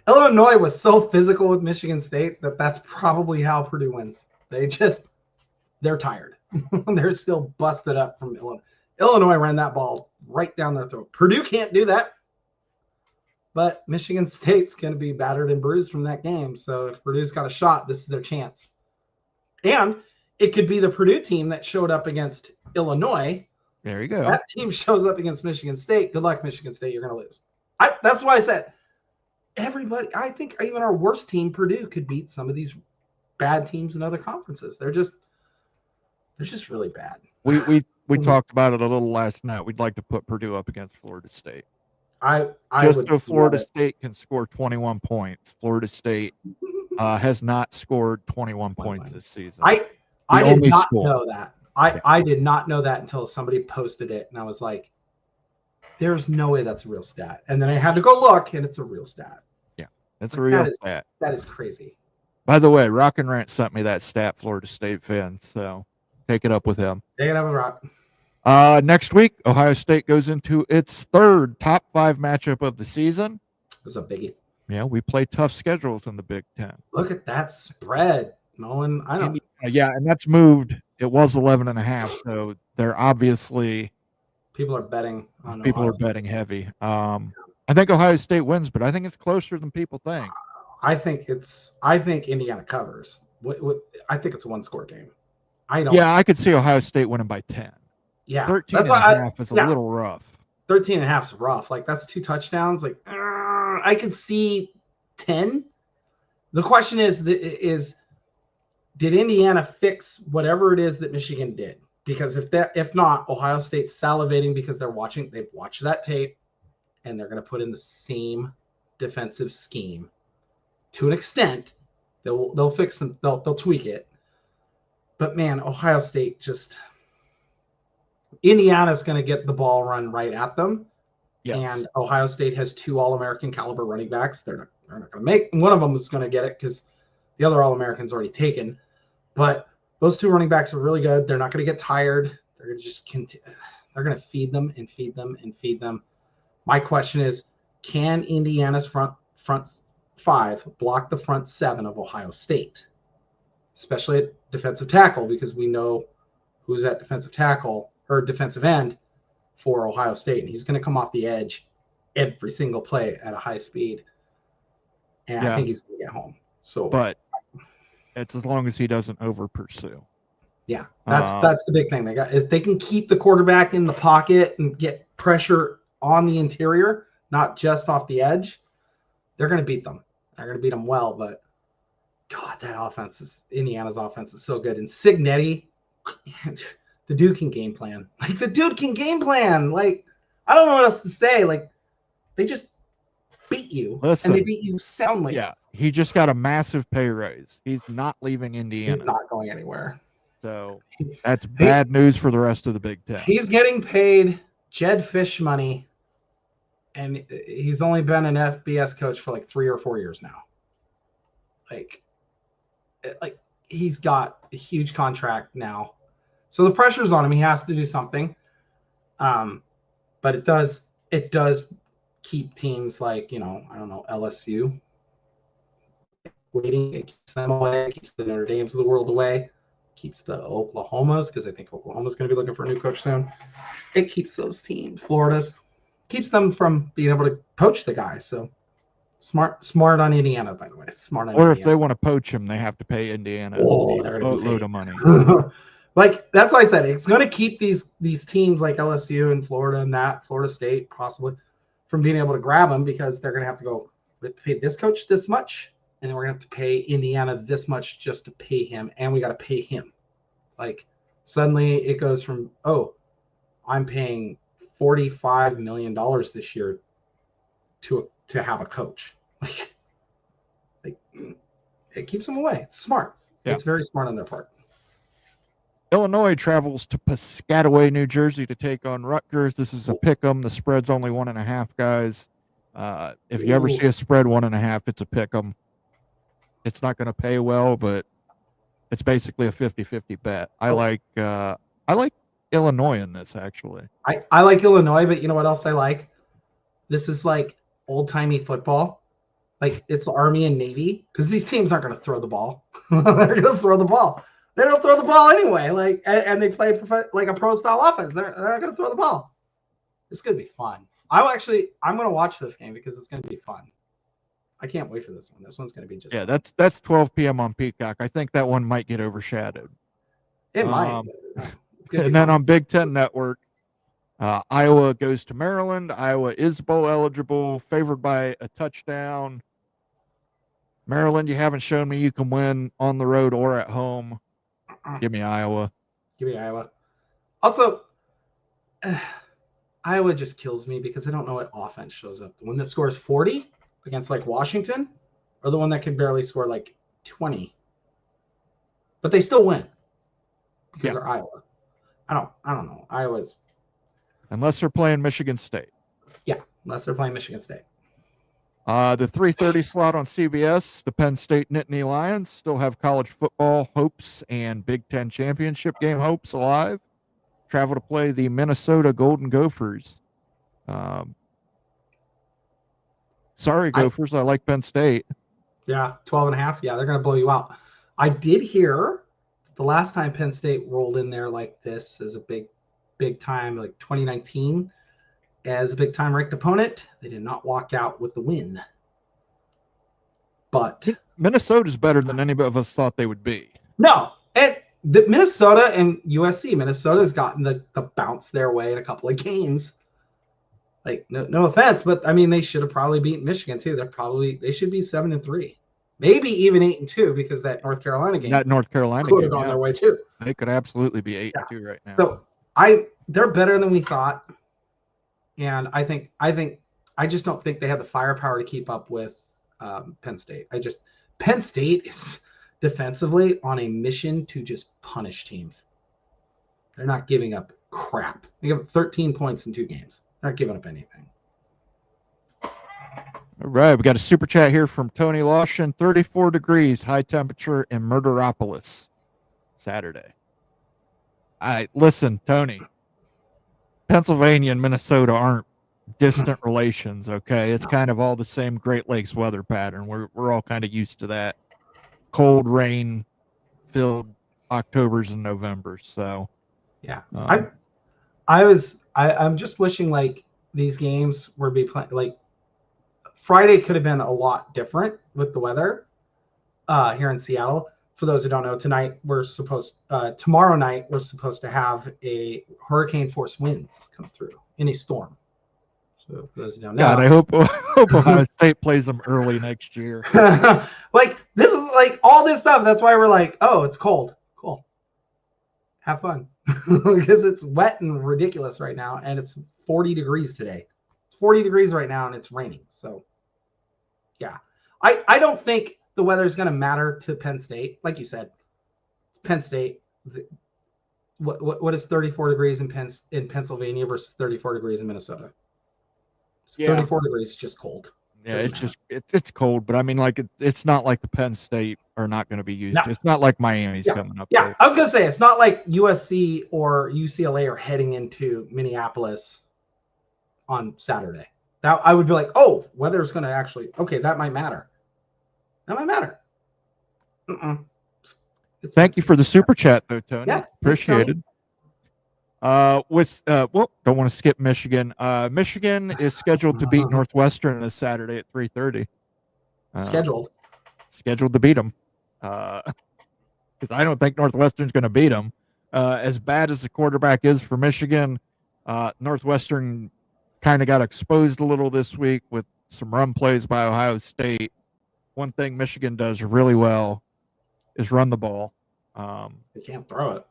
[SPEAKER 2] Illinois was so physical with Michigan State that's probably how Purdue wins. They're tired. They're still busted up from Illinois. Illinois ran that ball right down their throat. Purdue can't do that. But Michigan State's going to be battered and bruised from that game. So if Purdue's got a shot, this is their chance. And it could be the Purdue team that showed up against Illinois.
[SPEAKER 1] There you go.
[SPEAKER 2] That team shows up against Michigan State. Good luck, Michigan State. You're going to lose. That's why I said everybody. I think even our worst team, Purdue, could beat some of these bad teams in other conferences. They're just really bad.
[SPEAKER 1] We talked about it a little last night. We'd like to put Purdue up against Florida State.
[SPEAKER 2] I
[SPEAKER 1] Just
[SPEAKER 2] would
[SPEAKER 1] so Florida
[SPEAKER 2] love
[SPEAKER 1] State can score 21 points. Florida State has not scored 21 points this season.
[SPEAKER 2] I did not
[SPEAKER 1] school.
[SPEAKER 2] know that. I did not know that until somebody posted it, and I was like, "There's no way that's a real stat." And then I had to go look, and it's a real stat.
[SPEAKER 1] Yeah, it's a real stat.
[SPEAKER 2] That is crazy.
[SPEAKER 1] By the way, Rock and Rant sent me that stat, Florida State fan. So take it up with him.
[SPEAKER 2] Take it up with Rock.
[SPEAKER 1] Next week, Ohio State goes into its third top 5 matchup of the season.
[SPEAKER 2] It's a biggie.
[SPEAKER 1] Yeah, we play tough schedules in the Big Ten.
[SPEAKER 2] Look at that spread, Nolan. I don't.
[SPEAKER 1] Yeah, and that's moved. It was 11.5, so they're obviously
[SPEAKER 2] people are betting on
[SPEAKER 1] people are betting heavy. I think Ohio State wins, but I think it's closer than people think.
[SPEAKER 2] I think Indiana covers. I think it's a 1-score game.
[SPEAKER 1] Yeah, I could see Ohio State winning by 10.
[SPEAKER 2] Yeah,
[SPEAKER 1] 13.5 is a little rough.
[SPEAKER 2] 13.5 is rough. Like, that's 2 touchdowns. Like, I could see 10. The question is did Indiana fix whatever it is that Michigan did? Because if not, Ohio State's salivating because they've watched that tape, and they're going to put in the same defensive scheme to an extent. They'll fix them. They'll tweak it. But man, Ohio State Indiana's going to get the ball run right at them. Yes. And Ohio State has 2 All-American caliber running backs. They're not going to make one of them is going to get it because the other All-American's already taken. But those 2 running backs are really good. They're not going to get tired. They're going to just continue. They're going to feed them and feed them and feed them. My question is, can Indiana's front 5 block the front 7 of Ohio State, especially at defensive tackle, because we know who's at defensive tackle or defensive end for Ohio State, and he's going to come off the edge every single play at a high speed, and I think he's going to get home. But
[SPEAKER 1] it's as long as he doesn't over pursue.
[SPEAKER 2] Yeah, that's the big thing. If they can keep the quarterback in the pocket and get pressure on the interior, not just off the edge, they're going to beat them. They're going to beat them well, but God, Indiana's offense is so good. And Signetti, the dude can game plan. Like, the dude can game plan. Like, I don't know what else to say. Like, they just beat you.
[SPEAKER 1] Listen,
[SPEAKER 2] and they beat you soundly.
[SPEAKER 1] Yeah, he just got a massive pay raise. He's not leaving Indiana.
[SPEAKER 2] He's not going anywhere.
[SPEAKER 1] So that's bad news for the rest of the Big Ten.
[SPEAKER 2] He's getting paid Jed Fish money, and he's only been an FBS coach for like 3 or 4 years now. Like he's got a huge contract now, so the pressure's on him. He has to do something. But it does keep teams like, I don't know, LSU waiting. It keeps them away. It keeps the Notre Dames of the world away. Keeps the Oklahomas, because I think Oklahoma's going to be looking for a new coach soon. It keeps those teams, Florida's, keeps them from being able to poach the guy. So smart on Indiana, by the way. Smart on Indiana.
[SPEAKER 1] If they want to poach him, they have to pay Indiana a boatload of money.
[SPEAKER 2] Like, that's why I said it's going to keep these teams like LSU and Florida and Florida State possibly from being able to grab them, because they're going to have to go, we have to pay this coach this much, and then we're going to have to pay Indiana this much just to pay him, and we got to pay him. Like, suddenly it goes from, I'm paying $45 million this year to have a coach. Like it keeps them away. It's smart. Yeah. It's very smart on their part.
[SPEAKER 1] Illinois travels to Piscataway, New Jersey to take on Rutgers. This is a pick'em. The spread's only 1.5, guys. If you ever see a spread 1.5, it's a pick'em. It's not going to pay well, but it's basically a 50-50 bet. I like Illinois in this, actually.
[SPEAKER 2] I like Illinois, but you know what else I like? This is like old-timey football. Like, it's Army and Navy, because these teams aren't going to throw the ball. They're going to throw the ball. They don't throw the ball anyway. Like, and they play like a pro-style offense. They're not going to throw the ball. It's going to be fun. I'm going to watch this game because it's going to be fun. I can't wait for this one. This one's going to be just
[SPEAKER 1] fun. That's 12 p.m. on Peacock. I think that one might get overshadowed.
[SPEAKER 2] It might.
[SPEAKER 1] And then on Big Ten Network, Iowa goes to Maryland. Iowa is bowl eligible, favored by a touchdown. Maryland, you haven't shown me you can win on the road or at home. Give me Iowa.
[SPEAKER 2] Give me Iowa. Also, Iowa just kills me because I don't know what offense shows up. The one that scores 40 against like Washington, or the one that can barely score like 20. But they still win because they're Iowa. I don't know. Iowa's
[SPEAKER 1] unless they're playing Michigan State.
[SPEAKER 2] Yeah, unless they're playing Michigan State.
[SPEAKER 1] The 3:30 slot on CBS, the Penn State Nittany Lions still have college football hopes and Big Ten championship game hopes alive. Travel to play the Minnesota Golden Gophers. Sorry, Gophers. I like Penn State.
[SPEAKER 2] Yeah, 12.5. Yeah, they're going to blow you out. I did hear the last time Penn State rolled in there like this as a big time, like 2019, as a big time ranked opponent, they did not walk out with the win. But
[SPEAKER 1] Minnesota's better than any of us thought they would be.
[SPEAKER 2] No, and the Minnesota and USC, Minnesota's gotten the bounce their way in a couple of games. Like, no offense, but I mean, they should have probably beaten Michigan too. They should be 7-3, maybe even 8-2, because that North Carolina game.
[SPEAKER 1] That North Carolina
[SPEAKER 2] could
[SPEAKER 1] game
[SPEAKER 2] have gone their way too.
[SPEAKER 1] They could absolutely be 8-2 right now.
[SPEAKER 2] So they're better than we thought, and I just don't think they have the firepower to keep up with Penn State. Penn State is defensively on a mission to just punish teams. They're not giving up crap. They give up 13 points in 2 games. They're not giving up anything.
[SPEAKER 1] All right, we got a super chat here from Tony Lawson. 34 degrees, high temperature in Murderopolis, Saturday. Listen, Tony. Pennsylvania and Minnesota aren't distant relations, okay? It's kind of all the same Great Lakes weather pattern. We're all kind of used to that. Cold, rain-filled Octobers and Novembers. So,
[SPEAKER 2] yeah, I'm just wishing like these games were be playing. Like Friday could have been a lot different with the weather here in Seattle. For those who don't know, tomorrow night we're supposed to have a hurricane force winds come through in a storm. So for those who don't know,
[SPEAKER 1] God, I hope Ohio State plays them early next year.
[SPEAKER 2] Like this is like all this stuff. That's why we're like, oh, it's cold. Cool. Have fun. Because it's wet and ridiculous right now, and it's 40 degrees today. It's 40 degrees right now, and it's raining. So, yeah, I don't think the weather is going to matter to Penn State. Like you said, Penn State. What is 34 degrees in Pennsylvania versus 34 degrees in Minnesota? 34 degrees is just cold.
[SPEAKER 1] Yeah, it's cold, but I mean, like it's not like the Penn State are not going to be used. No. It's not like Miami's coming up.
[SPEAKER 2] Yeah,
[SPEAKER 1] there.
[SPEAKER 2] I was going to say it's not like USC or UCLA are heading into Minneapolis on Saturday. That I would be like, oh, weather's going to actually that might matter. That might matter.
[SPEAKER 1] Thank you for the super chat, though, Tony.
[SPEAKER 2] Yeah,
[SPEAKER 1] appreciated. Don't want to skip Michigan. Michigan is scheduled to beat Northwestern this Saturday at 3:30. Scheduled to beat them. Because I don't think Northwestern's going to beat them. As bad as the quarterback is for Michigan, Northwestern kind of got exposed a little this week with some run plays by Ohio State. One thing Michigan does really well is run the ball.
[SPEAKER 2] They can't throw it.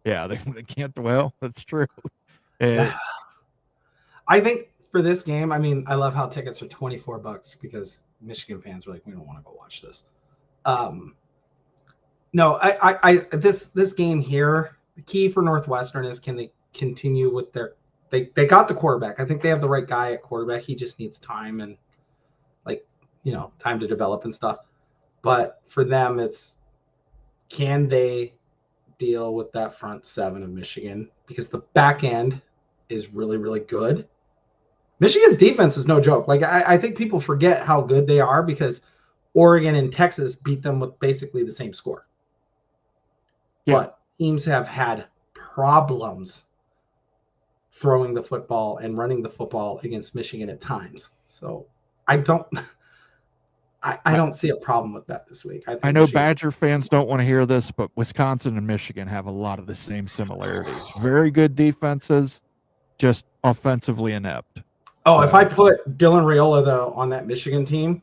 [SPEAKER 1] Yeah, they can't. Well, that's true.
[SPEAKER 2] I think for this game, I mean, I love how tickets are $24 because Michigan fans are like, we don't want to go watch this. No, this game here, the key for Northwestern is can they continue with they got the quarterback. I think they have the right guy at quarterback. He just needs time and time to develop and stuff. But for them, it's can they deal with that front seven of Michigan, because the back end is really, really good. Michigan's defense is no joke. Like I think people forget how good they are because Oregon and Texas beat them with basically the same score. Yeah. But teams have had problems throwing the football and running the football against Michigan at times. So I don't see a problem with that this week.
[SPEAKER 1] I know Badger fans don't want to hear this, but Wisconsin and Michigan have a lot of the same similarities. Very good defenses, just offensively inept.
[SPEAKER 2] Oh, if I put Dylan Raiola, though, on that Michigan team,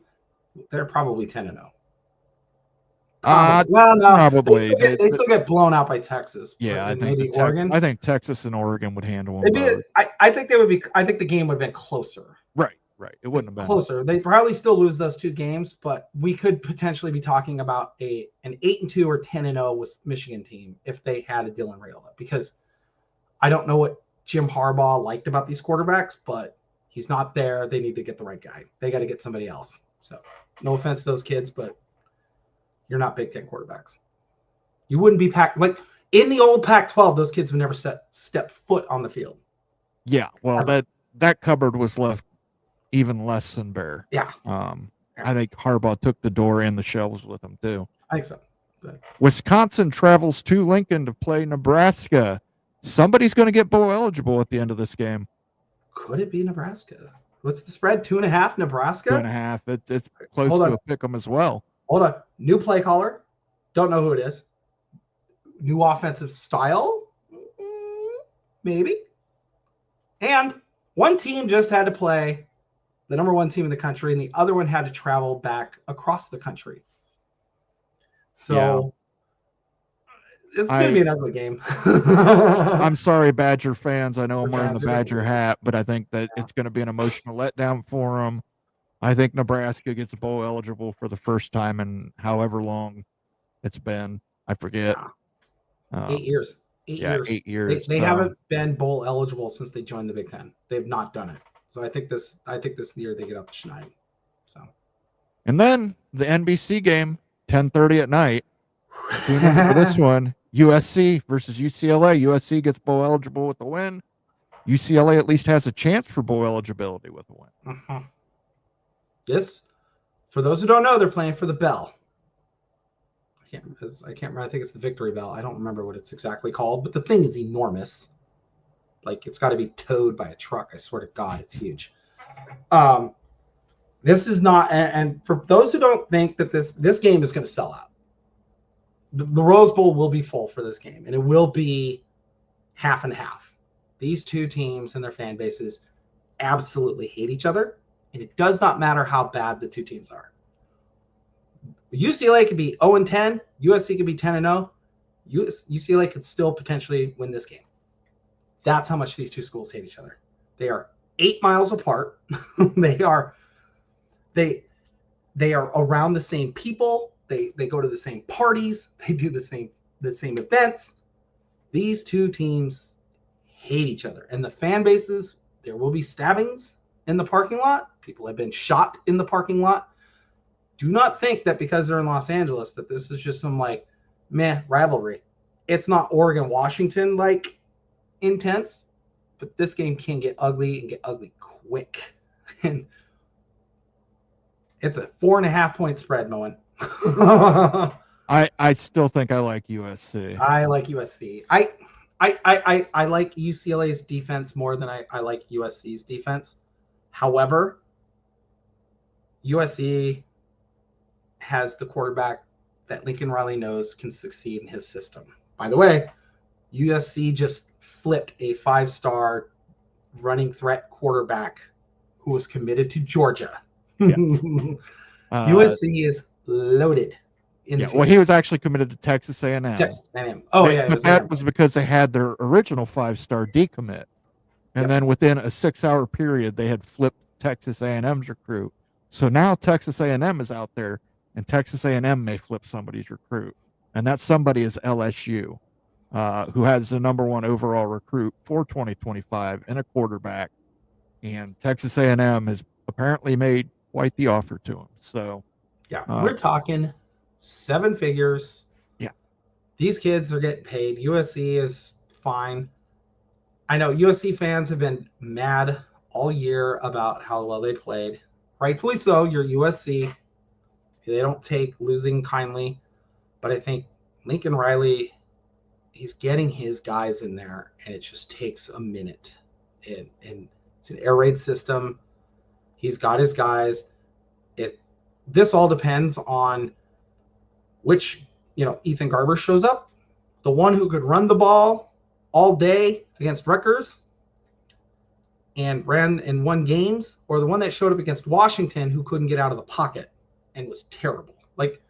[SPEAKER 2] they're probably 10-0. Probably. Well, no,
[SPEAKER 1] probably.
[SPEAKER 2] They still get blown out by Texas.
[SPEAKER 1] Yeah, I
[SPEAKER 2] and
[SPEAKER 1] think
[SPEAKER 2] maybe Oregon.
[SPEAKER 1] I think Texas and Oregon would handle them both.
[SPEAKER 2] I think they would be. I think the game would have been closer.
[SPEAKER 1] Right. It wouldn't have been
[SPEAKER 2] closer. They probably still lose those two games, but we could potentially be talking about an 8-2 or 10-0 with Michigan team if they had a Dylan Raiola. Because I don't know what Jim Harbaugh liked about these quarterbacks, but he's not there. They need to get the right guy. They got to get somebody else. So no offense to those kids, but you're not Big Ten quarterbacks. You wouldn't be packed like in the old Pac-12. Those kids would never step foot on the field.
[SPEAKER 1] Yeah, well, that cupboard was left even less than bare.
[SPEAKER 2] Yeah.
[SPEAKER 1] I think Harbaugh took the door and the shelves with him too.
[SPEAKER 2] I think so. But
[SPEAKER 1] Wisconsin travels to Lincoln to play Nebraska. Somebody's going to get bowl eligible at the end of this game.
[SPEAKER 2] Could it be Nebraska? What's the spread? 2.5 Nebraska?
[SPEAKER 1] 2.5. It's close to a pick 'em as well.
[SPEAKER 2] Hold on. New play caller. Don't know who it is. New offensive style? Maybe. And one team just had to play the number one team in the country, and the other one had to travel back across the country. So it's going to be an ugly game.
[SPEAKER 1] I'm sorry, Badger fans. I know I'm wearing the Badger hat, but I think that it's going to be an emotional letdown for them. I think Nebraska gets bowl eligible for the first time in however long it's been. I forget.
[SPEAKER 2] 8 years.
[SPEAKER 1] 8 years.
[SPEAKER 2] They haven't been bowl eligible since they joined the Big Ten. They've not done it. So I think this year they get up to Schneid. So,
[SPEAKER 1] and then the NBC game, 10:30 at night. Tune in for this one, USC versus UCLA. USC gets bowl eligible with the win. UCLA at least has a chance for bowl eligibility with a win.
[SPEAKER 2] Uh-huh. This, for those who don't know, they're playing for the bell. I can't remember. I think it's the Victory Bell. I don't remember what it's exactly called, but the thing is enormous. Like, it's got to be towed by a truck. I swear to God, it's huge. This is not, and for those who don't think that this game is going to sell out, the Rose Bowl will be full for this game, and it will be half and half. These two teams and their fan bases absolutely hate each other, and it does not matter how bad the two teams are. UCLA could be 0-10, USC could be 10-0. UCLA could still potentially win this game. That's how much these two schools hate each other. They are 8 miles apart. They are around the same people. They go to the same parties. They do the same events. These two teams hate each other. And the fan bases, there will be stabbings in the parking lot. People have been shot in the parking lot. Do not think that because they're in Los Angeles that this is just some like meh rivalry. It's not Oregon-Washington like intense, but this game can get ugly and get ugly quick. And it's a 4.5-point spread, Moen.
[SPEAKER 1] I still think I like USC.
[SPEAKER 2] I like USC. I like UCLA's defense more than I like USC's defense. However, USC has the quarterback that Lincoln Riley knows can succeed in his system. By the way, USC just flipped a 5-star running threat quarterback who was committed to Georgia. Yes. USC is loaded.
[SPEAKER 1] Well, he was actually committed to Texas A&M.
[SPEAKER 2] Texas A&M. Oh, yeah.
[SPEAKER 1] But that was because they had their original 5-star decommit. And then within a 6-hour period, they had flipped Texas A&M's recruit. So now Texas A&M is out there, and Texas A&M may flip somebody's recruit. And that somebody is LSU, who has the number 1 overall recruit for 2025 and a quarterback. And Texas A&M has apparently made quite the offer to him. So,
[SPEAKER 2] we're talking 7 figures.
[SPEAKER 1] Yeah.
[SPEAKER 2] These kids are getting paid. USC is fine. I know USC fans have been mad all year about how well they played. Rightfully so. You're USC. They don't take losing kindly. But I think Lincoln Riley, he's getting his guys in there, and it just takes a minute. And it's an air raid system. He's got his guys. This all depends on which, Ethan Garber shows up. The one who could run the ball all day against Rutgers and ran and won games, or the one that showed up against Washington who couldn't get out of the pocket and was terrible. Like,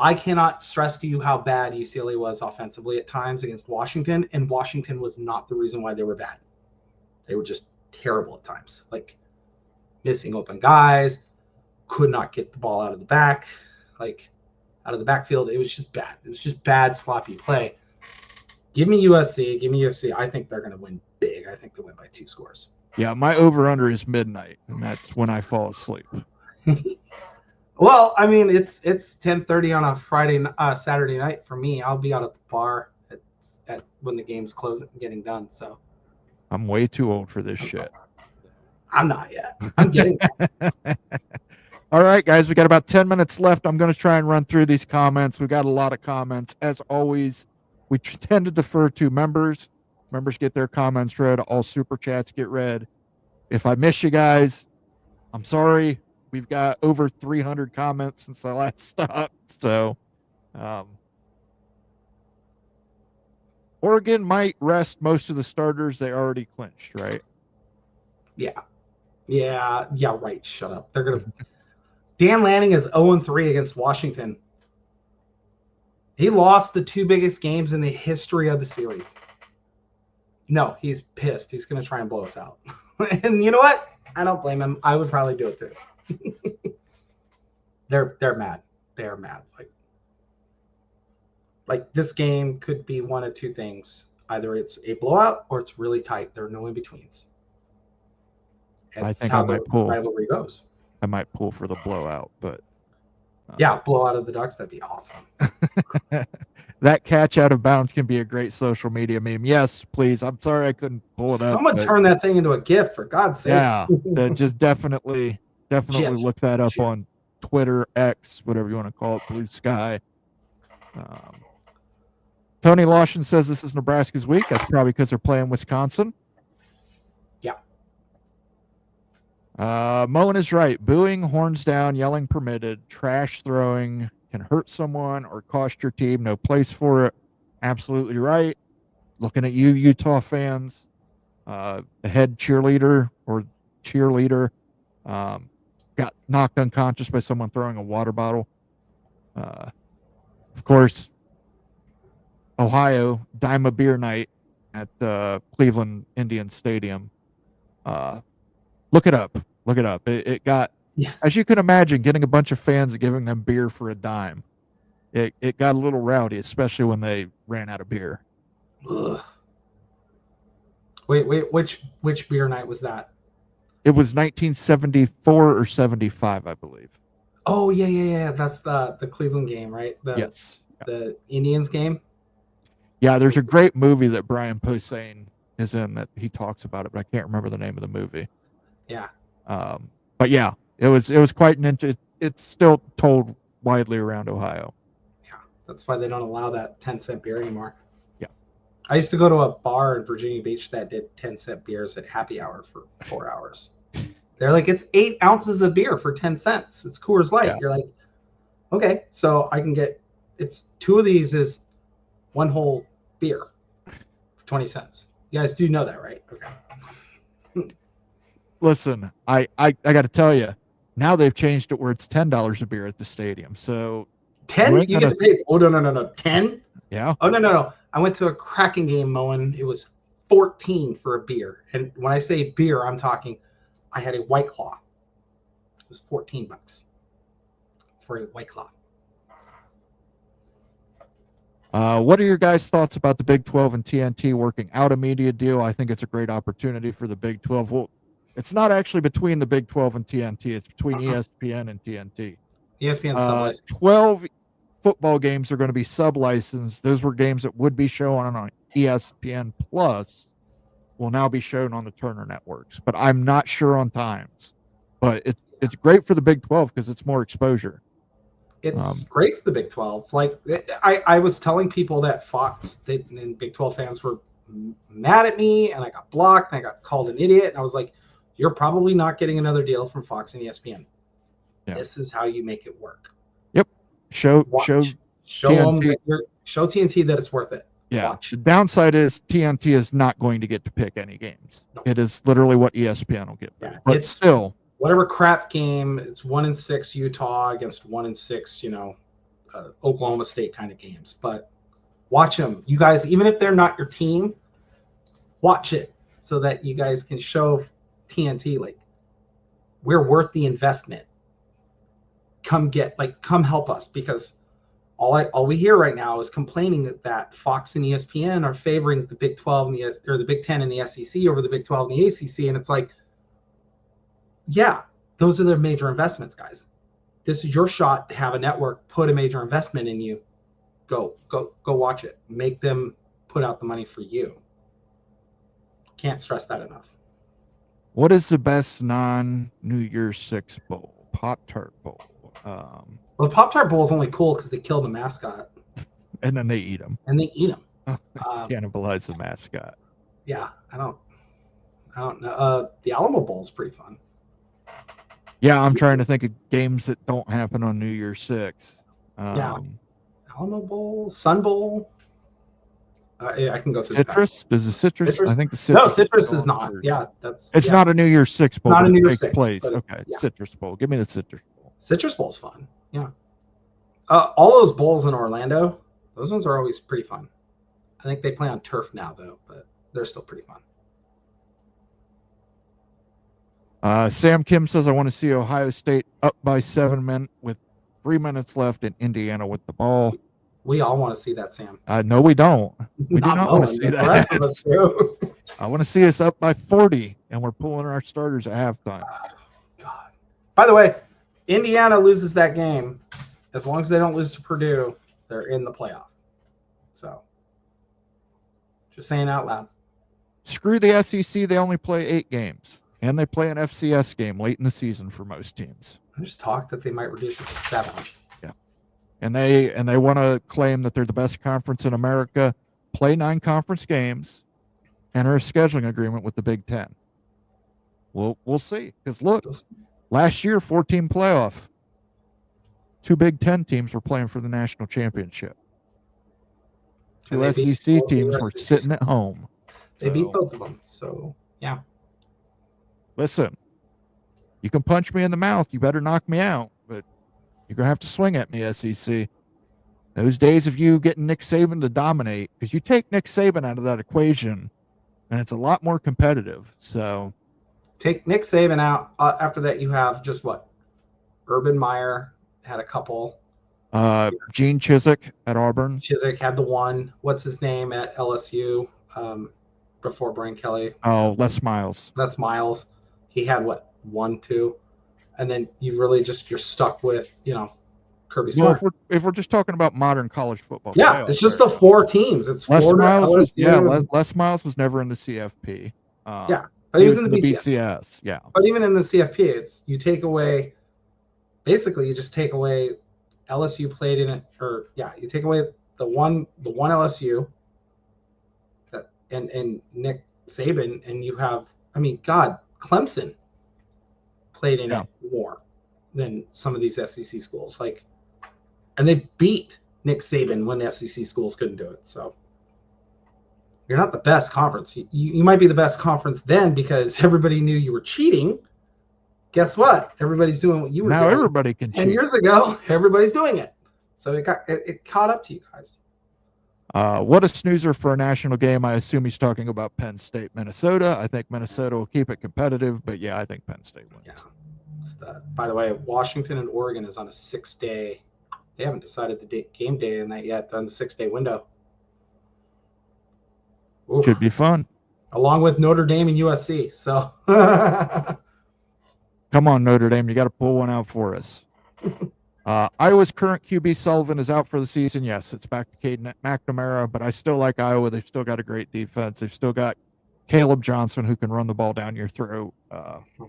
[SPEAKER 2] I cannot stress to you how bad UCLA was offensively at times against Washington, and Washington was not the reason why they were bad. They were just terrible at times, like missing open guys, could not get the ball out of the backfield. It was just bad. It was just bad, sloppy play. Give me USC. I think they're going to win big. I think they win by 2 scores.
[SPEAKER 1] Yeah, my over-under is midnight, and that's when I fall asleep.
[SPEAKER 2] Well, I mean, it's 10:30 on a Saturday night for me. I'll be out at the bar at when the game's closing, getting done. So
[SPEAKER 1] I'm way too old for this shit.
[SPEAKER 2] I'm not yet. I'm getting there.
[SPEAKER 1] All right, guys, we got about 10 minutes left. I'm going to try and run through these comments. We got a lot of comments. As always, we tend to defer to members. Members get their comments read. All super chats get read. If I miss you guys, I'm sorry. We've got over 300 comments since I last stopped. So, Oregon might rest most of the starters. They already clinched, right?
[SPEAKER 2] Yeah, right. Shut up. They're going to Dan Lanning is 0-3 against Washington. He lost the 2 biggest games in the history of the series. No, he's pissed. He's going to try and blow us out. And you know what? I don't blame him. I would probably do it too. They're mad. They're mad. Like this game could be one of 2 things. Either it's a blowout or it's really tight. There are no in-betweens.
[SPEAKER 1] I think I might pull.
[SPEAKER 2] Rivalry goes.
[SPEAKER 1] I might pull for the blowout, but
[SPEAKER 2] blowout of the Ducks, that'd be awesome.
[SPEAKER 1] That catch out of bounds can be a great social media meme. Yes, please. I'm sorry I couldn't pull it up.
[SPEAKER 2] Someone turn that thing into a GIF, for God's sake.
[SPEAKER 1] Yeah, just definitely look that up on Twitter, X, whatever you want to call it, Blue Sky. Tony Lawson says this is Nebraska's week. That's probably because they're playing Wisconsin. Moen is right. Booing, horns down, yelling permitted, trash throwing can hurt someone or cost your team. No place for it. Absolutely right. Looking at you, Utah fans. The head cheerleader got knocked unconscious by someone throwing a water bottle. Of course, Ohio, dime a beer night at Cleveland Indian Stadium. Look it up. It got, as you can imagine, getting a bunch of fans and giving them beer for a dime. It got a little rowdy, especially when they ran out of beer.
[SPEAKER 2] Ugh. Wait, which beer night was that?
[SPEAKER 1] It was 1974 or 75, I believe.
[SPEAKER 2] Oh, yeah. That's the Cleveland game, right?
[SPEAKER 1] Yes.
[SPEAKER 2] The Indians game?
[SPEAKER 1] Yeah, there's a great movie that Brian Posehn is in that he talks about it, but I can't remember the name of the movie.
[SPEAKER 2] Yeah.
[SPEAKER 1] But yeah, it was quite an it's still told widely around Ohio.
[SPEAKER 2] Yeah, that's why they don't allow that 10-cent beer anymore.
[SPEAKER 1] Yeah.
[SPEAKER 2] I used to go to a bar in Virginia Beach that did 10-cent beers at happy hour for 4 hours. They're like, it's 8 ounces of beer for 10 cents. It's Coors Light. Yeah. You're like, okay, so I can get, it's 2 of these is 1 whole beer for 20 cents. You guys do know that, right? Okay.
[SPEAKER 1] Listen, I got to tell you, now they've changed it where it's $10 a beer at the stadium. So
[SPEAKER 2] 10? You get to pay. Oh, no. 10?
[SPEAKER 1] Yeah.
[SPEAKER 2] Oh, no. I went to a Kraken game, Moen. It was 14 for a beer. And when I say beer, I'm talking, I had a White Claw. It was $14 for a White Claw.
[SPEAKER 1] What are your guys' thoughts about the Big 12 and TNT working out a media deal? I think it's a great opportunity for the Big 12. Well, it's not actually between the Big 12 and TNT. It's between ESPN and TNT.
[SPEAKER 2] ESPN sub-licensed.
[SPEAKER 1] 12 football games are going to be sub-licensed. Those were games that would be shown on ESPN Plus will now be shown on the Turner networks. But I'm not sure on times. But it's great for the Big 12 because it's more exposure.
[SPEAKER 2] It's great for the Big 12. Like I was telling people that Fox and Big 12 fans were mad at me, and I got blocked, and I got called an idiot. And I was like, you're probably not getting another deal from Fox and ESPN. Yeah. This is how you make it work.
[SPEAKER 1] Yep. Show
[SPEAKER 2] TNT. Show TNT that it's worth it.
[SPEAKER 1] Yeah.
[SPEAKER 2] Watch.
[SPEAKER 1] The downside is TNT is not going to get to pick any games. No. It is literally what ESPN will get.
[SPEAKER 2] Yeah,
[SPEAKER 1] but still,
[SPEAKER 2] whatever crap game, it's 1-6 Utah against 1-6, Oklahoma State kind of games. But watch them, you guys. Even if they're not your team, watch it so that you guys can show TNT like we're worth the investment. Come help us, because all we hear right now is complaining that Fox and ESPN are favoring the Big 12 and the Big 10 and the SEC over the Big 12 and the ACC, and it's like, yeah, those are their major investments, guys. This is your shot to have a network put a major investment in you. Go watch it. Make them put out the money for you. Can't stress that enough.
[SPEAKER 1] What is the best non-New Year's Six bowl? Pop-Tart Bowl.
[SPEAKER 2] Well, the Pop-Tart Bowl is only cool because they kill the mascot.
[SPEAKER 1] And then they eat them.
[SPEAKER 2] Cannibalize
[SPEAKER 1] the mascot.
[SPEAKER 2] Yeah, I don't know. The Alamo Bowl is pretty fun.
[SPEAKER 1] Yeah, I'm trying to think of games that don't happen on New Year's Six.
[SPEAKER 2] Alamo Bowl, Sun Bowl. I can go through
[SPEAKER 1] Citrus? Does the Citrus? I think the
[SPEAKER 2] Citrus. No, Citrus is not. Yeah,
[SPEAKER 1] it's not a New Year's Six bowl.
[SPEAKER 2] Not a New Year's
[SPEAKER 1] Six place. Okay,
[SPEAKER 2] yeah.
[SPEAKER 1] Citrus Bowl. Give me the Citrus Bowl.
[SPEAKER 2] Citrus Bowl's fun. Yeah. All those bowls in Orlando, those ones are always pretty fun. I think they play on turf now though, but they're still pretty fun.
[SPEAKER 1] Sam Kim says, I want to see Ohio State up by 7 men with 3 minutes left and Indiana with the ball.
[SPEAKER 2] We all want to see that, Sam.
[SPEAKER 1] No, we don't. We do not want to see that.
[SPEAKER 2] The rest of us do.
[SPEAKER 1] I want to see us up by 40, and we're pulling our starters at halftime.
[SPEAKER 2] God. By the way, Indiana loses that game. As long as they don't lose to Purdue, they're in the playoff. So, just saying out loud.
[SPEAKER 1] Screw the SEC. They only play 8 games, and they play an FCS game late in the season for most teams.
[SPEAKER 2] There's talk that they might reduce it to 7.
[SPEAKER 1] Yeah, and they want to claim that they're the best conference in America. Play 9 conference games, enter a scheduling agreement with the Big 10. We'll see. Because look, last year 14 playoff. 2 Big 10 teams were playing for the national championship. 2 SEC teams were sitting at home.
[SPEAKER 2] They beat both of them. So, yeah.
[SPEAKER 1] Listen, you can punch me in the mouth. You better knock me out. But you're going to have to swing at me, SEC. Those days of you getting Nick Saban to dominate, because you take Nick Saban out of that equation, and it's a lot more competitive. So,
[SPEAKER 2] take Nick Saban out. After that, you have just what? Urban Meyer had a couple.
[SPEAKER 1] Gene Chizik at Auburn.
[SPEAKER 2] Chizik had the one. What's his name at LSU before Brian Kelly?
[SPEAKER 1] Oh, Les Miles.
[SPEAKER 2] Les Miles. He had what? 1, 2. And then you're stuck with, Kirby Smart.
[SPEAKER 1] Well, if we're just talking about modern college football.
[SPEAKER 2] Yeah, it's just the 4 teams. It's
[SPEAKER 1] Les
[SPEAKER 2] Florida,
[SPEAKER 1] Miles.
[SPEAKER 2] LSU.
[SPEAKER 1] Les Miles was never in the CFP.
[SPEAKER 2] Yeah, but he was in the
[SPEAKER 1] BCS. Yeah.
[SPEAKER 2] But even in the CFP, it's you take away. Basically, you just take away LSU played in it, you take away the one LSU and Nick Saban, and you have, Clemson played in it more than some of these SEC schools. And they beat Nick Saban when SEC schools couldn't do it. So you're not the best conference. You might be the best conference then because everybody knew you were cheating. Guess what? Everybody's doing what you were doing.
[SPEAKER 1] Now everybody can cheat.
[SPEAKER 2] 10 years ago, everybody's doing it. So it caught up to you guys.
[SPEAKER 1] What a snoozer for a national game. I assume he's talking about Penn State, Minnesota. I think Minnesota will keep it competitive, but yeah, I think Penn State wins.
[SPEAKER 2] Yeah. By the way, Washington and Oregon is on a 6-day. They haven't decided the game day in that yet. They're on the 6-day window. Oof.
[SPEAKER 1] Should be fun.
[SPEAKER 2] Along with Notre Dame and USC. So.
[SPEAKER 1] Come on, Notre Dame. You got to pull one out for us. Iowa's current QB Sullivan is out for the season. Yes, it's back to Caden McNamara, but I still like Iowa. They've still got a great defense. They've still got Caleb Johnson who can run the ball down your throat.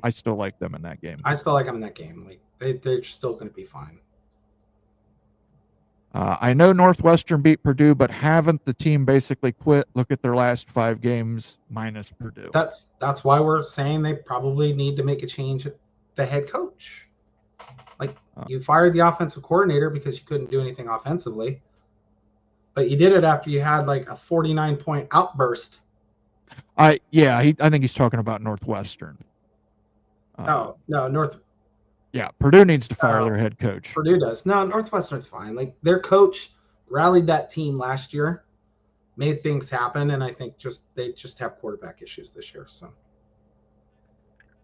[SPEAKER 1] I still like them in that game.
[SPEAKER 2] I still like them in that game. They're still going to be fine.
[SPEAKER 1] I know Northwestern beat Purdue, but haven't the team basically quit? Look at their last 5 games minus Purdue.
[SPEAKER 2] That's why we're saying they probably need to make a change at the head coach. You fired the offensive coordinator because you couldn't do anything offensively, but you did it after you had a 49-point outburst.
[SPEAKER 1] I think he's talking about Northwestern.
[SPEAKER 2] No,
[SPEAKER 1] Yeah, Purdue needs to fire their head coach.
[SPEAKER 2] Purdue does. No, Northwestern's fine. Like their coach rallied that team last year, made things happen, and I think they just have quarterback issues this year. So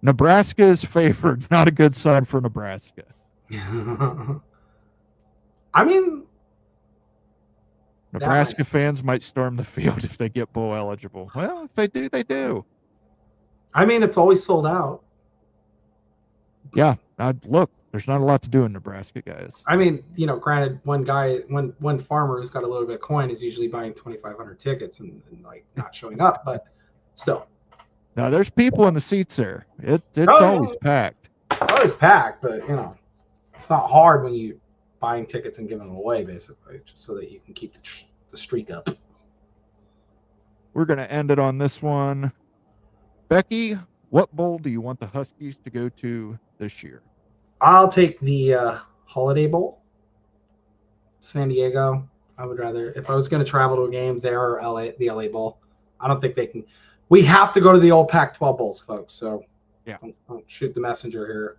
[SPEAKER 1] Nebraska is favored. Not a good sign for Nebraska.
[SPEAKER 2] I mean,
[SPEAKER 1] Nebraska fans might storm the field if they get bowl eligible. Well, if they do, they do.
[SPEAKER 2] I mean, it's always sold out.
[SPEAKER 1] Yeah, look, there's not a lot to do in Nebraska, guys.
[SPEAKER 2] I mean, granted, one farmer who's got a little bit of coin is usually buying 2,500 tickets and like not showing up, but still.
[SPEAKER 1] Now, there's people in the seats there. It's always packed.
[SPEAKER 2] It's always packed, but it's not hard when you buying tickets and giving them away, basically, just so that you can keep the streak up.
[SPEAKER 1] We're going to end it on this one. Becky, what bowl do you want the Huskies to go to this year?
[SPEAKER 2] I'll take the Holiday Bowl. San Diego. I would rather, if I was going to travel to a game there or the LA Bowl. I don't think they can. We have to go to the old Pac-12 bowls, folks. So
[SPEAKER 1] yeah,
[SPEAKER 2] don't shoot the messenger here.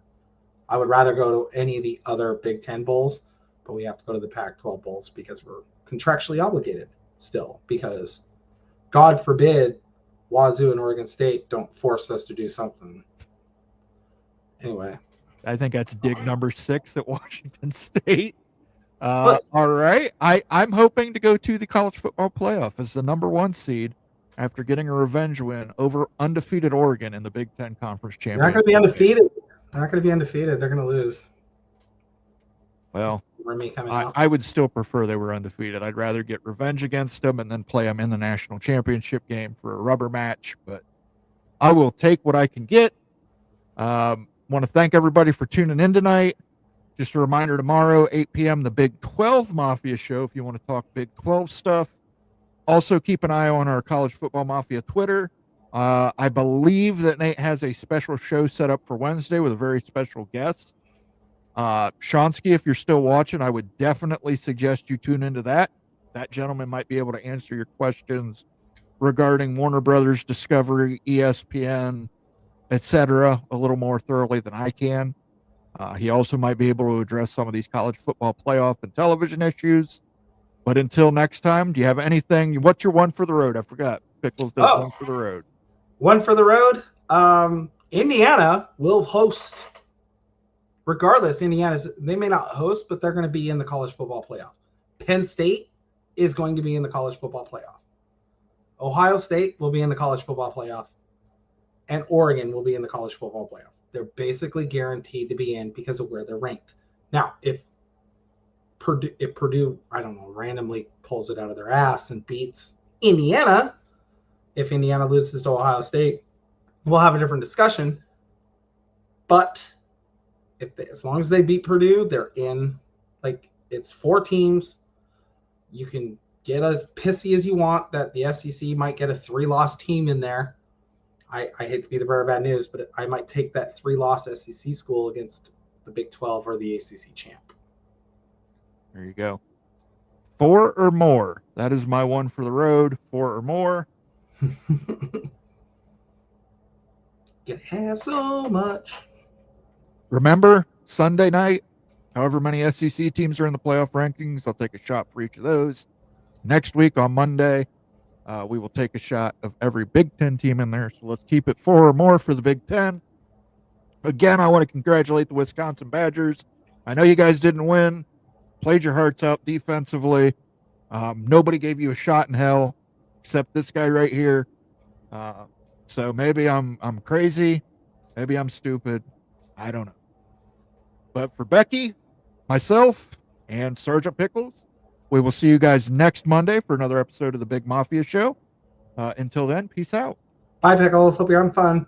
[SPEAKER 2] I would rather go to any of the other Big Ten bowls, but we have to go to the Pac-12 bowls because we're contractually obligated still. Because God forbid Wazoo and Oregon State don't force us to do something. Anyway.
[SPEAKER 1] I think that's dig number 6 at Washington State. All right. I'm hoping to go to the college football playoff as the number 1 seed after getting a revenge win over undefeated Oregon in the Big Ten Conference Championship.
[SPEAKER 2] They're not going to be undefeated. They're not going to be undefeated. They're going to lose.
[SPEAKER 1] Well, I would still prefer they were undefeated. I'd rather get revenge against them and then play them in the national championship game for a rubber match. But I will take what I can get. Want to thank everybody for tuning in tonight. Just a reminder, tomorrow, 8 p.m., the Big 12 Mafia Show, if you want to talk Big 12 stuff. Also, keep an eye on our College Football Mafia Twitter. I believe that Nate has a special show set up for Wednesday with a very special guest. Shonsky, if you're still watching, I would definitely suggest you tune into that. That gentleman might be able to answer your questions regarding Warner Brothers, Discovery, ESPN, etc., a little more thoroughly than I can. He also might be able to address some of these college football playoff and television issues. But until next time, do you have anything? What's your one for the road? I forgot. Pickles does one for the road.
[SPEAKER 2] One for the road. Indiana will host. Regardless, they may not host, but they're going to be in the college football playoff. Penn State is going to be in the college football playoff. Ohio State will be in the college football playoff. And Oregon will be in the college football playoff. They're basically guaranteed to be in because of where they're ranked. Now, if Purdue, I don't know, randomly pulls it out of their ass and beats Indiana, if Indiana loses to Ohio State, we'll have a different discussion. But as long as they beat Purdue, they're in. Like, it's 4 teams. You can get as pissy as you want that the SEC might get a 3-loss team in there. I hate to be the bearer of bad news, but I might take that 3-loss SEC school against the Big 12 or the ACC champ.
[SPEAKER 1] There you go. 4 or more. That is my one for the road. 4 or more.
[SPEAKER 2] You have so much.
[SPEAKER 1] Remember, Sunday night, however many SEC teams are in the playoff rankings, I'll take a shot for each of those. Next week on Monday, we will take a shot of every Big Ten team in there. So let's keep it 4 or more for the Big Ten. Again, I want to congratulate the Wisconsin Badgers. I know you guys didn't win. Played your hearts out defensively. Nobody gave you a shot in hell except this guy right here. So maybe I'm crazy. Maybe I'm stupid. I don't know. But for Becky, myself, and Sergeant Pickles, we will see you guys next Monday for another episode of the Big Mafia Show. Until then, peace out.
[SPEAKER 2] Bye, Pickles. Hope you're having fun.